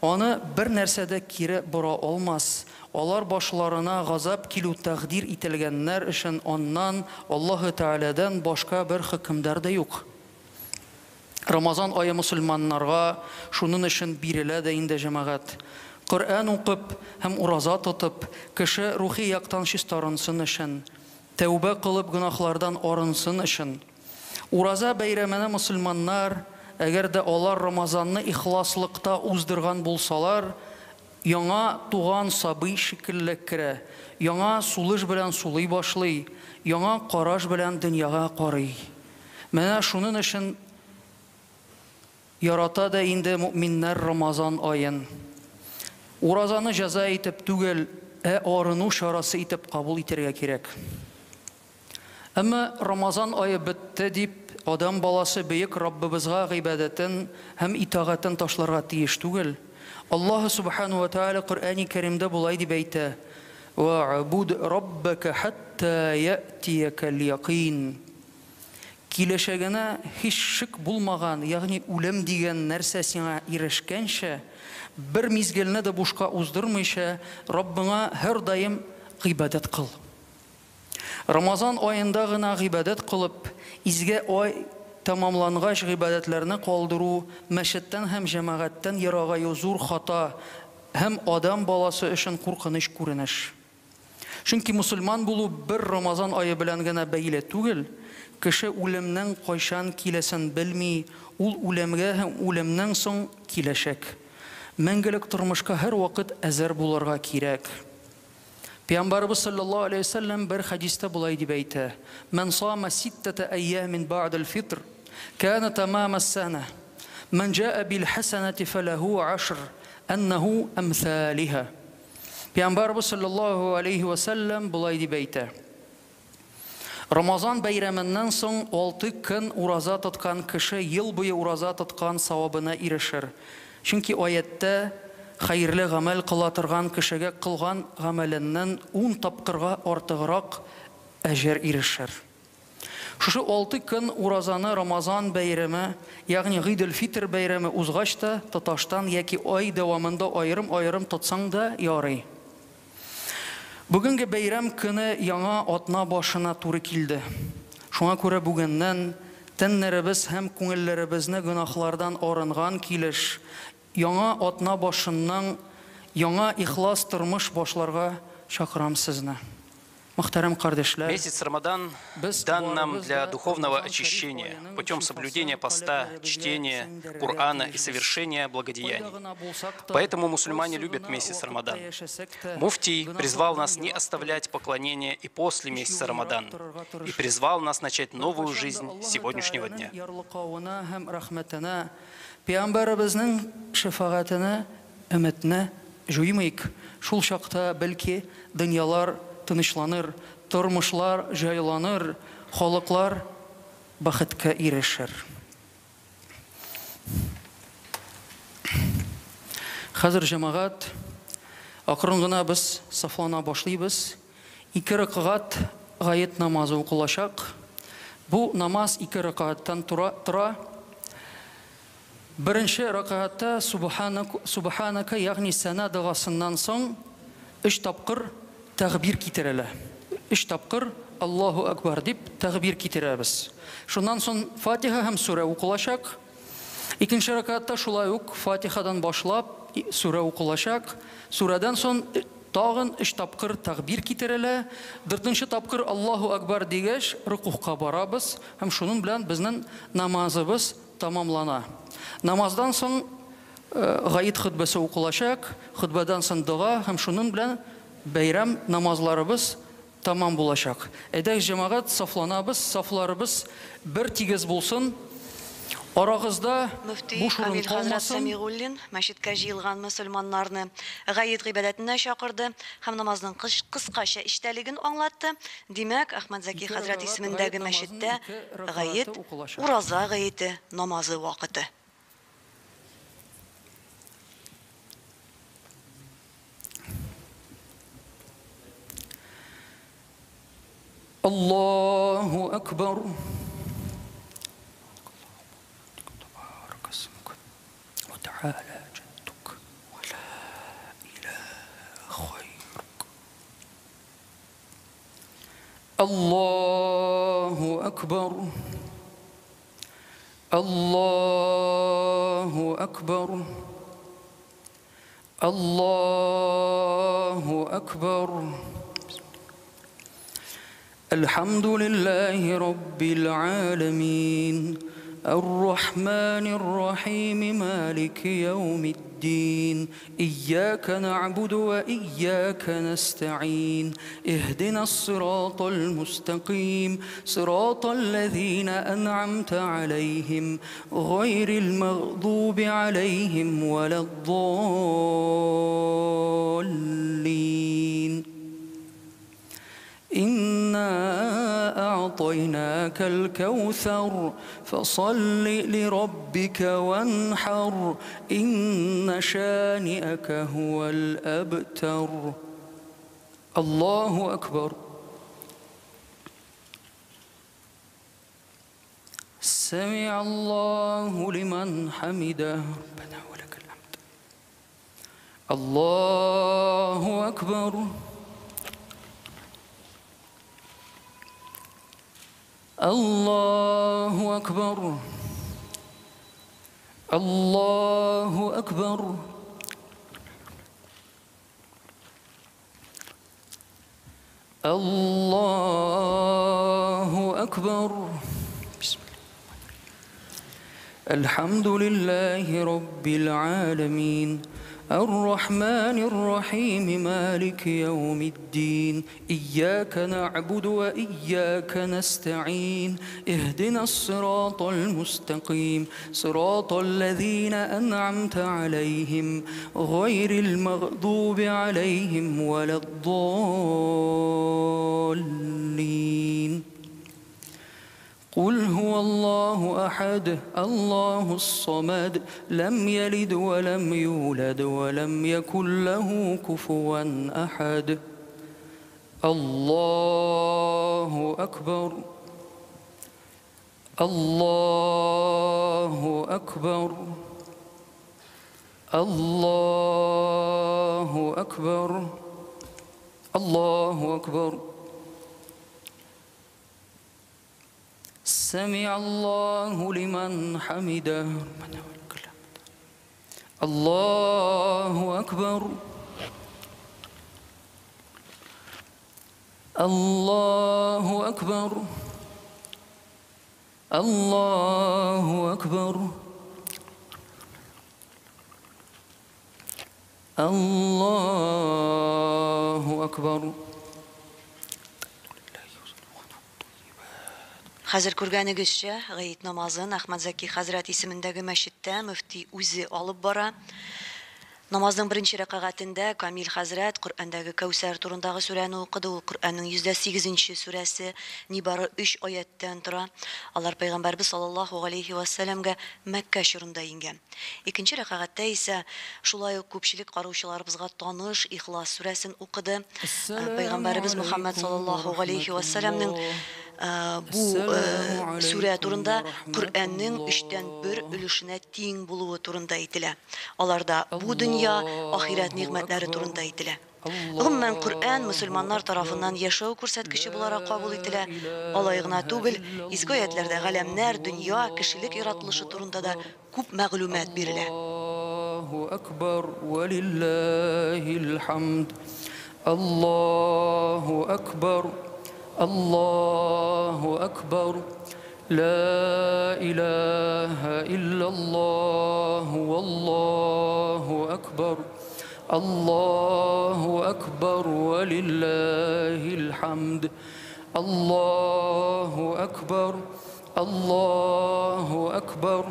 аны бер нәрсәдә кире бора алмас. Алар башларына газап килү тәкъдир ителгәннәр өчен аннан Аллаһы Тәгаләдән башка бер хөкемдар да юк. Рамазан ае мусульманнарга шуның өчен бирелә дә инде җәмәгать. Коръан укып һәм ураза тотып, кеше рухи яктан чистарынсын өчен, тәүбә кылып гынахлардан арынсын өчен. Ураза бәйрәменә мусульманнар, әгәр дә алар Рамазанны ихласлыкта уздырган булсалар, яңа туган сабый шикелле керә, яңа сулыш белән сулый башлый, яңа караш белән дөньяга карый. Менә шуның өчен ярата да инде мөэминнәр Рамазан аен. Уразаны җәза итеп түгел, арыну шарасы итеп кабул итәргә кирәк. Әмма Рамазан ае бетте дип, адам баласы бөек Раббыбызга гыйбадәтен һәм итагатен ташларга тиеш түгел. Аллаһ субхану ва тааля Коръани Кәримдә булай дип әйтә: "Ва'буд раббака хатта я'тиякал яқин." Киләчәгенә һич шик булмаган, ягъни үлем дигән нәрсә сиңа ирешкәнчә, бер мизгелне дә бушка уздырмыйча, Раббыңа һәр даим гыйбадәт кыл. Рамазан аенда гына гыйбадәт кылып, изге ай тамамлангач гыйбадәтләрне калдыру, мәчеттән һәм җәмәгатьтән ерагаю зур хата һәм адам баласы өчен куркыныч күренеш. Чөнки мусульман булу бер Рамазан ае белән генә бәйле түгел. Кеше үлемнең кайчан киләсен белми, ул үлемгә һәм үлемнән соң киләчәк. Мәңгелек тормышка һәр вакыт әзер булырга кирәк. Пәйгамбәрбез саллаллаһу алейхи ва саллям бер хадистә булай дип әйтә: "Ман сама ситтата айямин ба'да аль-фитр, кана тамам ас-сана. Ман жаа бил-хасанати фалаху 10 аннаху амсалиха." Пәйгамбәрбез саллаллаһу алейхи ва саллям булай дип әйтә: Рамазан бәйрәменнән соң 6 көн ураза тоткан кеше ел буе ураза тоткан савабына ирешер. Чөнки аятта хәерле гамәл кыла торган кешегә кылган гамәленнән 10 тапкырга артыграк әҗер ирешер. Шушы 6 көн уразаны Рамазан бәйрәме, ягъни Гыйд-эль-Фитр бәйрәме узгач та тоташтан яки ай дәвамында аерым-аерым тотсаң да ярый. Бүгенге бәйрәм көне яңа атна башына туры килде. Шуңа күрә бүгеннән тәннәребез һәм күңелләребезне гынахлардан арынган килеш, яңа атна башыннан яңа ихлас тормыш башларга чакырам сезне. Мөхтәрәм кардәшләр, Месяц Рамадан дан нам для духовного очищения путем соблюдения поста, чтения Корана и совершения благодеяний. Поэтому мусульмане любят месяц Рамадан. Муфтий призвал нас не оставлять поклонение и после месяца Рамадан, и призвал нас начать новую жизнь с сегодняшнего дня. Пәйгамбәребезнең шафагатына, өметне җуймыйк. Шул чакта бәлки дөньялар тынычланыр, тормышлар җайланыр, халыклар бәхеткә ирешер. Хәзер җәмәгать, акрын гына без сафлана башлыйбыз. 2 рәкъгат гает намазы укылачак. Бу намаз 2 рәкъгаттан тора. Беренче рәкъгатта субханака, ягъни сана дагасыннан соң 3 тапкыр тәгъбир китерәләр. 3 тапкыр Аллаһу акбар дип тәгъбир китерәбез. Шуннан соң Фатиха һәм сүрә укылачак. Икенче ракатта шулай ук Фатихадан башлап сүрә укылачак. Сүрәдән соң тагын 3 тапкыр тәгъбир китерәләр. 4нчы тапкыр Аллаһу акбар дигәч рукугка барабыз һәм шуның белән безнең намазыбыз тамамлана. Намаздан соң гаит хутбасы укылачак, хутбадан соң дуа һәм шуның белән бәйрәм намазларыбыз тамам булачак. Әйдәгез җәмәгать, сафланабыз, сафларыбыз бер тигез булсын. Арагызда Мөфти буш урын Камил хәзрәт калмасын. Сәмигуллин мәчеткә җыелган мөселманнарны гаит гыйбадәтенә чакырды һәм намазның кыскача иштәлеген аңлатты. Димәк, Әхмәт Зәки хәзрәт исемендәге мәчеттә гаит ураза гаите намазы вакыты. Аллаһу акбар. تبارك اسمك وتعالى جدك ولا إله غيرك. الله أكبر. الله أكبر. الله أكبر. الحمد لله رب العالمين الرحمن الرحيم مالك يوم الدين إياك نعبد وإياك نستعين اهدنا الصراط المستقيم صراط الذين أنعمت عليهم غير المغضوب عليهم ولا الضالين. إنا أعطيناك الكوثر فصل لربك وانحر إن شانئك هو الأبتر. الله أكبر. سمع الله لمن حمده ربنا ولك الحمد. الله أكبر. الله أكبر. الله أكبر. الله أكبر. بسم الله. الحمد لله رب العالمين الرحمن الرحيم مالك يوم الدين إياك نعبد وإياك نستعين اهدنا الصراط المستقيم صراط الذين أنعمت عليهم غير المغضوب عليهم ولا الضالين. قل هو الله أحد الله الصمد لم يلد ولم يولد ولم يكن له كفوا أحد. الله أكبر. الله أكبر. الله أكبر. الله أكبر. سمع الله لمن حمده الله أكبر. الله أكبر. الله أكبر. الله أكبر. Хәзер күргәнегезчә, гаит намазын Әхмәт Зәки хәзрәт исемендәге мәчеттә мөфти үзе алып бара. Намазның беренче рәкъгатендә Камил хәзрәт Коръәндәге Кәүсәр турындагы сүрәне укыды. Ул Коръәннең 108-нче сүрәсе, нибары 3 аяттан тора. Алар Пәйгамбәрбез саллаллаһу алейхи ва сәлләмгә Мәккә чорында ингән. Икенче рәкъгатьтә исә шулай ук күпчелек караучыларыбызга таныш Ихлас сүрәсен укыды. Пәйгамбәрбез Мөхәммәд саллаллаһу алейхи ва сәлләмнең бу сүрә турында Коръәннең 3/1 өлешенә тиң булуы турында әйтелә. Аларда бу дөнья, ахират нигъмәтләре турында әйтелә. Гомумән Коръән мөселманнар тарафыннан яшәү күрсәткече буларак кабул ителә. Алай гына түгел, изге аятларда галәмнәр, дөнья, кешелек яратылышы турында да күп мәгълүмат бирелә. الله أكبر ولله الحمد الله أكبر الله أكبر لا إله إلا الله والله أكبر الله أكبر ولله الحمد الله أكبر الله أكبر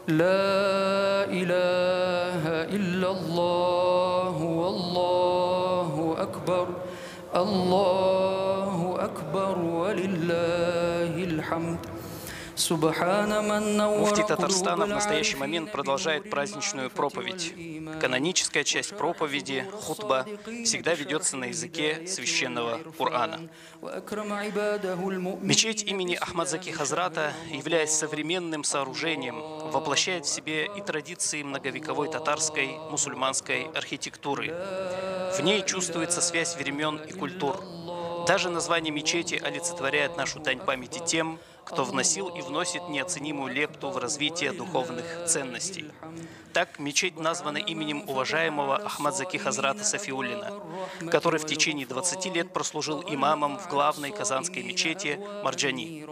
لا إله إلا الله والله أكبر الله أكبر ولله الحمد Муфти Татарстана в настоящий момент продолжает праздничную проповедь. Каноническая часть проповеди, хутба, всегда ведется на языке священного Корана. Мечеть имени Ахмадзаки Хазрата, являясь современным сооружением, воплощает в себе и традиции многовековой татарской мусульманской архитектуры. В ней чувствуется связь времен и культур. Даже название мечети олицетворяет нашу дань памяти тем, кто вносил и вносит неоценимую лепту в развитие духовных ценностей. Так, мечеть названа именем уважаемого Ахмадзаки Хазрата Сафиуллина, который в течение 20 лет прослужил имамом в главной казанской мечети Марджани.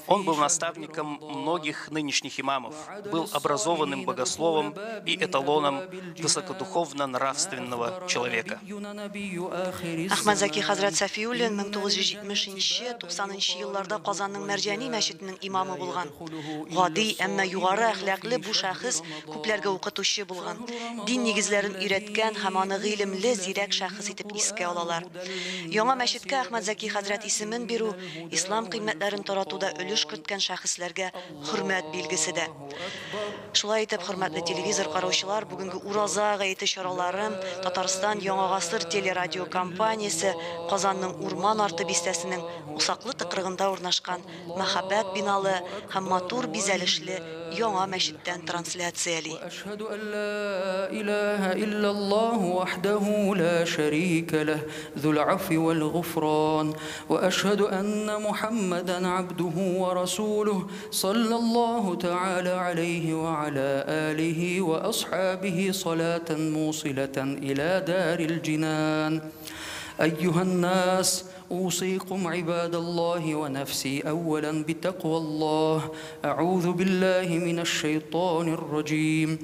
Он был наставником многих нынешних имамов, был образованным богословом и эталоном высокодуховно-нравственного человека. Ахмадзаки Хазрат Сафиуллин 1970-90 елларда Казанның Марджани мәчетенең имамы булган. Гади, әмма югары әхлаклы бу шәхес күпләргә укытучы булган. Дин нигезләрен өйрәткән һәм аны гыйлемле, зирәк шәхес итеп искә алалар. Яңа мәчеткә Ахмадзаки Хазрат исемен бирү ислам кыйммәтләрен таратуда өлеш керткән шәхесләргә хөрмәт билгесе. Шулай итеп, хөрмәтле телевизор караучылар, бүгенге Ураза гаете чаралары Татарстан Яңа гасыр телерадио компаниясе Казанның Урман арты бистәсенең усаклы тыкрыгында урнашкан мәхәббәт биналы һәм матур бизәлешле яңа мәчеттән трансляцияли. أشهد أن لا إله إلا الله وحده لا شريك له ذو العفو والغفران وأشهد أن محمدا عبده ورسوله صلى الله تعالى عليه وعلى آله وأصحابه صلاة موصلة إلى دار الجنان. أيها الناس، أوصيكم عباد الله ونفسي أولا بتقوى الله. أعوذ بالله من الشيطان الرجيم.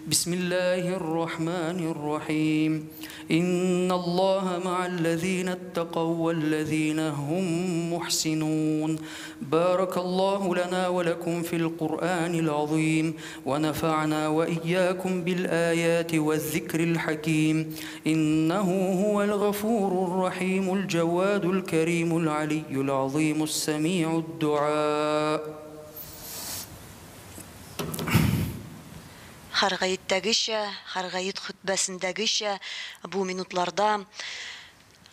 بسم الله الرحمن الرحيم. إن الله مع الذين اتقوا والذين هم محسنون. بارك الله لنا ولكم في القرآن العظيم ونفعنا وإياكم بالآيات والذكر الحكيم. إنه هو الغفور الرحيم الجواد الكريم العلي العظيم السميع الدعاء. Һәр гаеттәгечә, һәр гает хутбәсендәгечә бу минутларда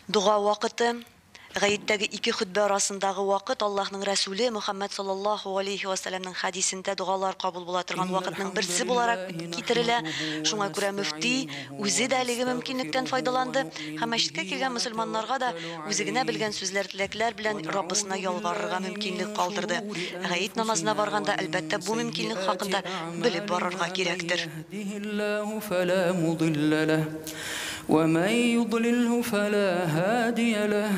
дуга вакыты. Гаеттәге ике хутбә арасындагы вакыт Аллаһның Рәсүле Мөхәммәд саллаллаһу алейхи ва сәлламның хадисендә дугалар кабул була торган вакытның берсе буларак китерелә. Шуңа күрә мөфти үзе дә әлеге мөмкинлектән файдаланды һәм мәчеткә килгән мөселманнарга да үзе генә белгән сүзләр, теләкләр белән Раббысына ялварырга мөмкинлек калдырды. Гает намазына барганда әлбәттә бу мөмкинлек хакында белеп барырга кирәктер. ومن يضلله فلا هادي له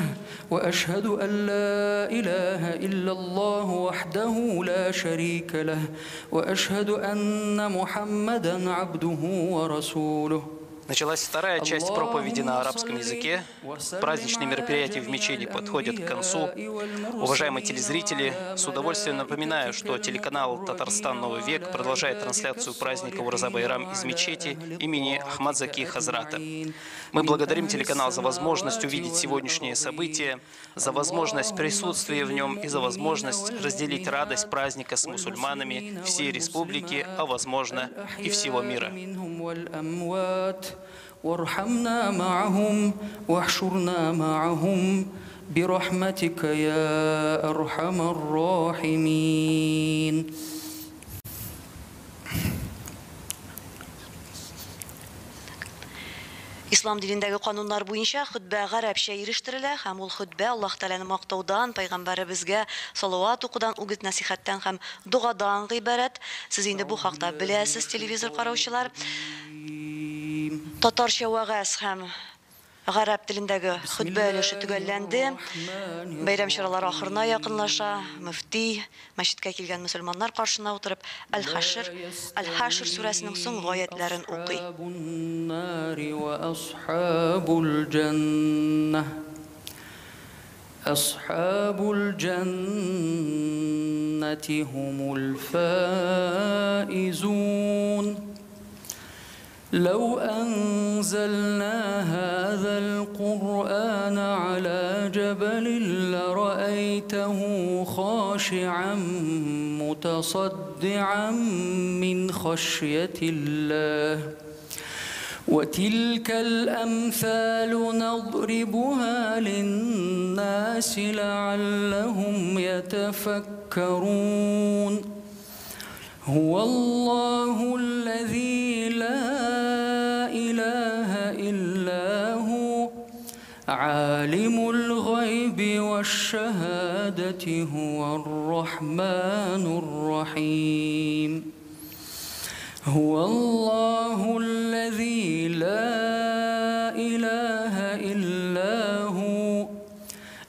وأشهد أن لا إله إلا الله وحده لا شريك له وأشهد أن محمدا عبده ورسوله. Началась вторая часть проповеди на арабском языке. Праздничные мероприятия в мечети подходят к концу. Уважаемые телезрители, с удовольствием напоминаю, что телеканал «Татарстан. Новый век» продолжает трансляцию праздника Ураза-Байрам из мечети имени Ахмадзаки Хазрата. Мы благодарим телеканал за возможность увидеть сегодняшнее событие, за возможность присутствия в нем и за возможность разделить радость праздника с мусульманами всей республики, а возможно и всего мира. وارحمنا معهم واحشرنا معهم برحمتك يا أرحم الراحمين. Ислам динендәге кануннар буенча хутбә гарәпчә ирештирелә һәм ул хутбә Аллаһ Тәгаләне мактаудан, пайгамбарыбызга салават укудан, үгит насихаттан һәм дугадан гыйбарәт. Сез инде бу хакта беләсез, телевизор караучылар. Татарча вагаз һәм гарәп телендәге хутбә өлеше төгәлләнде. Бәйрәм чаралары ахырына якынлаша. Мөфти мәчеткә килгән мөселманнар каршына утырып Аль-Хашр сүрәсенең соңгы аятларын укый. أصحاب الجنة هم الفائزون لو أنزلنا هذا القرآن على جبل لرأيته خاشعا متصدعا من خشية الله وتلك الأمثال نضربها للناس لعلهم يتفكرون هو الله الذي لا إله إلا هو عالم الغيب والشهادة هو الرحمن الرحيم هو الله الذي لا إله إلا هو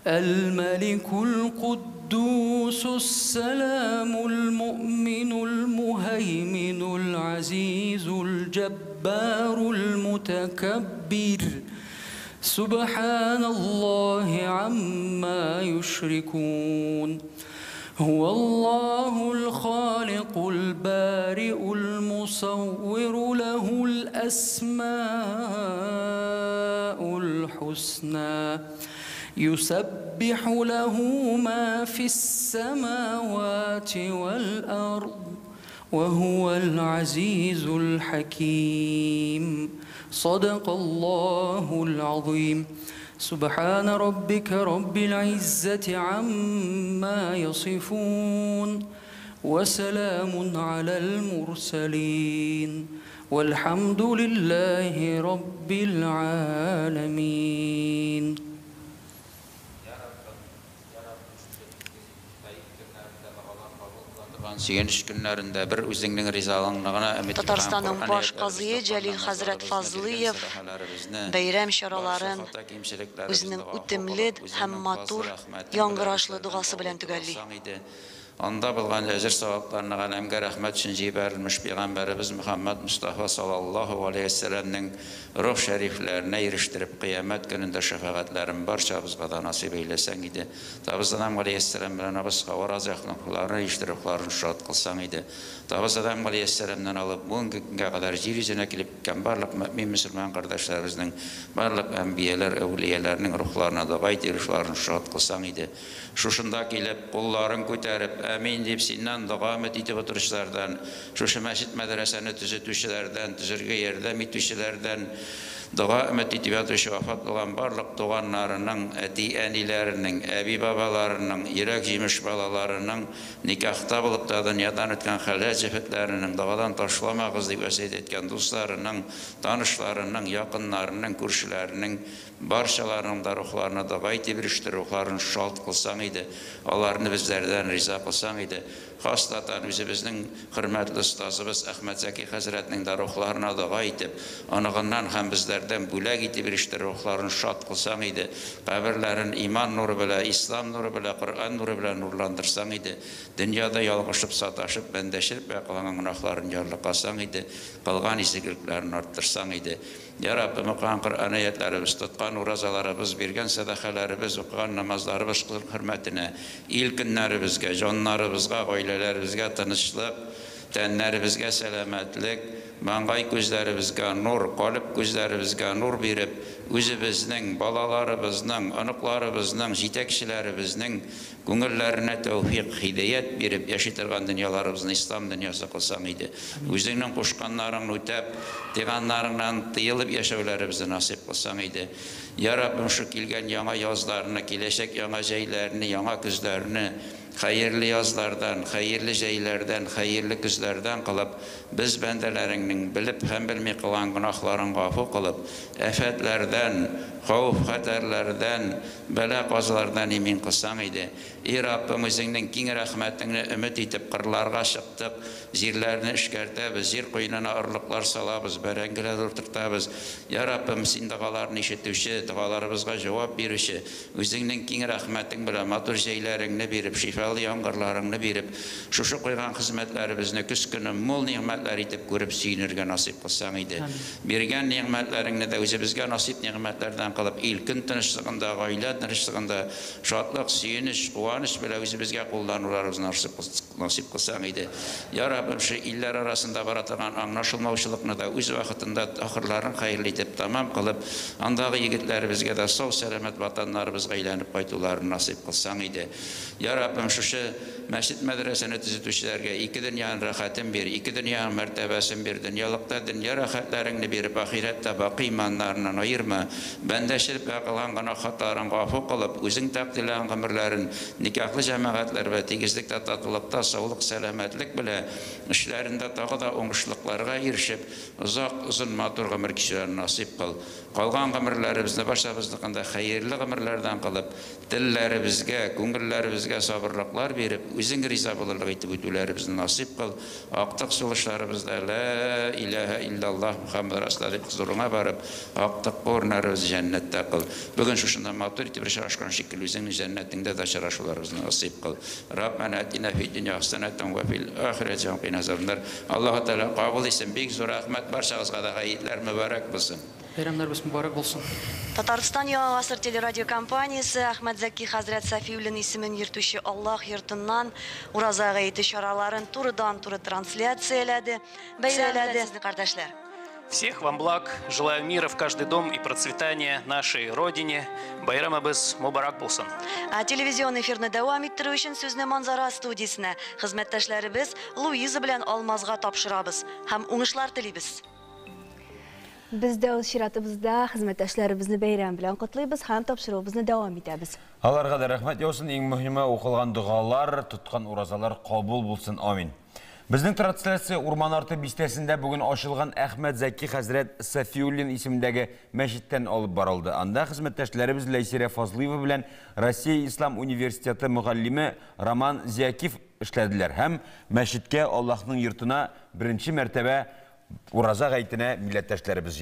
الملك القدوس السلام المؤمن المهيمن العزيز الجبار المتكبر سبحان الله عما يشركون هو الله الخالق البارئ المصور له الأسماء الحسنى يسبح له ما في السماوات والأرض وهو العزيز الحكيم صدق الله العظيم سبحان ربك رب العزة عما يصفون وسلام على المرسلين والحمد لله رب العالمين. Татарстанның баш казые Җәлил хәзрәт Фазлыев бәйрәм чараларын үзенең үтемле һәм матур яңгырашлы дугасы белән төгәлли. Анда булган әҗр савапларына галәмгә рәхмәт өчен җибәрелмеш пәйгамбәрбез Мөхәммәд Мустафа саллаллаһу алейһи вәсәлләмнең рух шәрифләренә ирештиреп кыямәт көнендә шәфәгатьләрен барчабызга да насыйп эйләсәң иде. Табыздан алейһиссәлам белән абызга варазахлыкларын ирештиреп шат кылсаң иде. Табыздан алейһиссәламнан алып бүгенге көнгә кадәр җир йөзенә килеп киткән барлык мөэмин мөселман кардәшләребезнең барлык әнбияләр, әүлияләрнең рухларына да гайт шат кылсаң иде. Шушында килеп кулларын күтәреп Әмин дип синнән дуга итеп утырышлардан, шушы мәчет мәдрәсәне төзетүчеләрдән, төзергә ярдәм итүчеләрдән, дуга итеп ятучы вафат булган барлык туганнарының, әти-әниләренең, әби-бабаларының, йөрәк җимеш балаларының, никахта булып та дөньядан үткән хәләт җәфәтләренең, дугадан ташламагыз дип васыять иткән дусларының, танышларының, якыннарының, күршеләренең барчаларының да рухларына дуга итеп рухларын шат кылсаң иде, аларны безләрдән риза кылсаң иде. Хастатан үзебезнең хөрмәтле остазыбыз Әхмәт Зәки хәзрәтнең дә рухларына дуга итеп, аныгыннан һәм безләрдән бүләк итеп рухларын шат кылсаң иде. Каберләрен иман нуры белән, ислам нуры белән, Коръән нуры белән нурландырсаң иде. Дөньяда ялгышып, саташып, бәндәшеп кылган гөнаһларын ярлыкасаң иде. Кылган изгелекләрен арттырсаң иде. Ya Rabbim, okuyan Kur'an ayetlerimiz, tutkan urazlarımız, birgen sadakalarımız, okuyan namazlarımız hürmetine, ilkinlerimizge, canlarımızga, ailelerimizge tanışlık, tenlerimizge selametlik, mangay gözlerimizge nur, kalp gözlerimizge nur verip, özümüzün, balalarımızın, anıklarımızın, jitekçilerimizin көңелләренә тәүфик, хидayet биреп яшитырган дөньяларыбызны ислам дөньясы кылсаң иде. Үзеңнең кушканнарыңны үтәп, тыйганнарыңнан тыелып яшәүләребезне насыйп кылсаң иде. Я Раббим, шу килгән яңа язларны, киләчәк яңа җәйләрне, яңа көзләрне hayırlı yazlardan, hayırlı jeylerden, hayırlı güzlerden kılıp, biz bendelerinin bilip hem bilmey kılan günahların gafı kılıp, efetlerden, havf haterlerden, bela qazalardan emin kılsan idi. Ey Rabbimizin keng rahmetini ümit etip kırlarga çıktık, zirlerini işkertebіз, zir koyununa ırlıklar salabız, berengiler oturtabız. Ya Rabbim sin dağalarını işitüşü, dağalarımızga cevap verişi, özünün keng rahmetin bile matur jeylerini berip, şifalı yangırlarını berip, şuşu koygan hizmetlerimizni küskünü mol nimetler etip görüp süyünürge nasip kılsan idi. Bergen nimetlerini de özümüzge nasip nimetlerden kalıp, ilkin tınışlığında, gaile tınışlığında, şatlık, süyünüş, kıvanış bile özümüzge kullanırlarımız nasip kılsan idi. Ya Rabbim şu iller arasında baratılan anlaşılmavşılıkını da öz vakitinde ahırların hayırlı edip tamam kılıp, andağı yigitlerimizge de sağ selamet vatanlarımızga ilenip kaytularını nasip kılsan idi. Ya Rabbim şu meşit medresini tüzütüşlerge iki dünyanın rahatın bir, iki dünyanın mertebesin bir, dünyalıkta dünya rahatlarını berip ahirette baki imanlarından ayırma. Bendeşirip yakılan gana hataların gafı kılıp, özün takdilen gımırların nikahlı cemaatler ve tegizlikte tatlılıkta sağlık, selametlik bile işlerinde tağı da oңuşluklarga erişip, uzun matur gımır kişiler nasip kıl. Kalgan gımırlarımızda başabızlıkında hayırlı gımırlardan kılıp, dillerimizge, güngüllerimizge sabırlıklar verip, özün riza bulurluk etip ütülerimizni nasip kıl. Aktık suluşlarımızda la ilahe illallah Muhammed Rasulullah'ın huzuruna barıp, aktık borunlarımızı cennette kıl. Bugün şuşunda matur etip aşkın şekil özünün cennetinde de şaraşularımızı nasip kıl. Rabbena etina fi dünya haseneten ve fil ahireti ve nazarlar. Allah Teala kabul etsin. Büyük zor rahmet barşağızga da gayetler mübarek bulsun. Bayramlarımız mübarek olsun. Татарстан Яңа Гасыр телерадио компаниясы Ахмад Заки Хазрат Сафиуллин исемен йөртүче Аллах йортыннан ураза гаете чараларын турыдан-туры трансляцияләде. Бәйрәмләде сезне кардәшләр. Всех вам благ, желаю мира в каждый дом и процветания нашей Родине. Байрамыбыз мубарак булсын. Телевизион эфирне дәвам иттерү өчен сүзне Манзара студиясына хезмәттәшләребез Луиза белән Алмазга тапшырабыз һәм уңышлар телибез. Biz de öz şiratımızda hizmetleşlerimizni beyram bilen kutlayız, hem tapşırığımızı devam ederiz. Аларга да рәхмәт яусын, иң мөһиме укылган дугалар, тоткан уразалар кабул булсын. Амин. Безнең трансляция Урман арты бистәсендә бүген ачылган Әхмәт Заки хәзрәт Сафиуллин исемендәге мәчеттән алып барылды. Анда хезмәттәшләребез Ләйсирә Фазлыева белән Россия Ислам университеты мөгаллиме Роман Зиякив эшләделәр һәм мәчеткә Аллаһның йортына беренче мәртәбә ураза гаетенә милләттәшләребез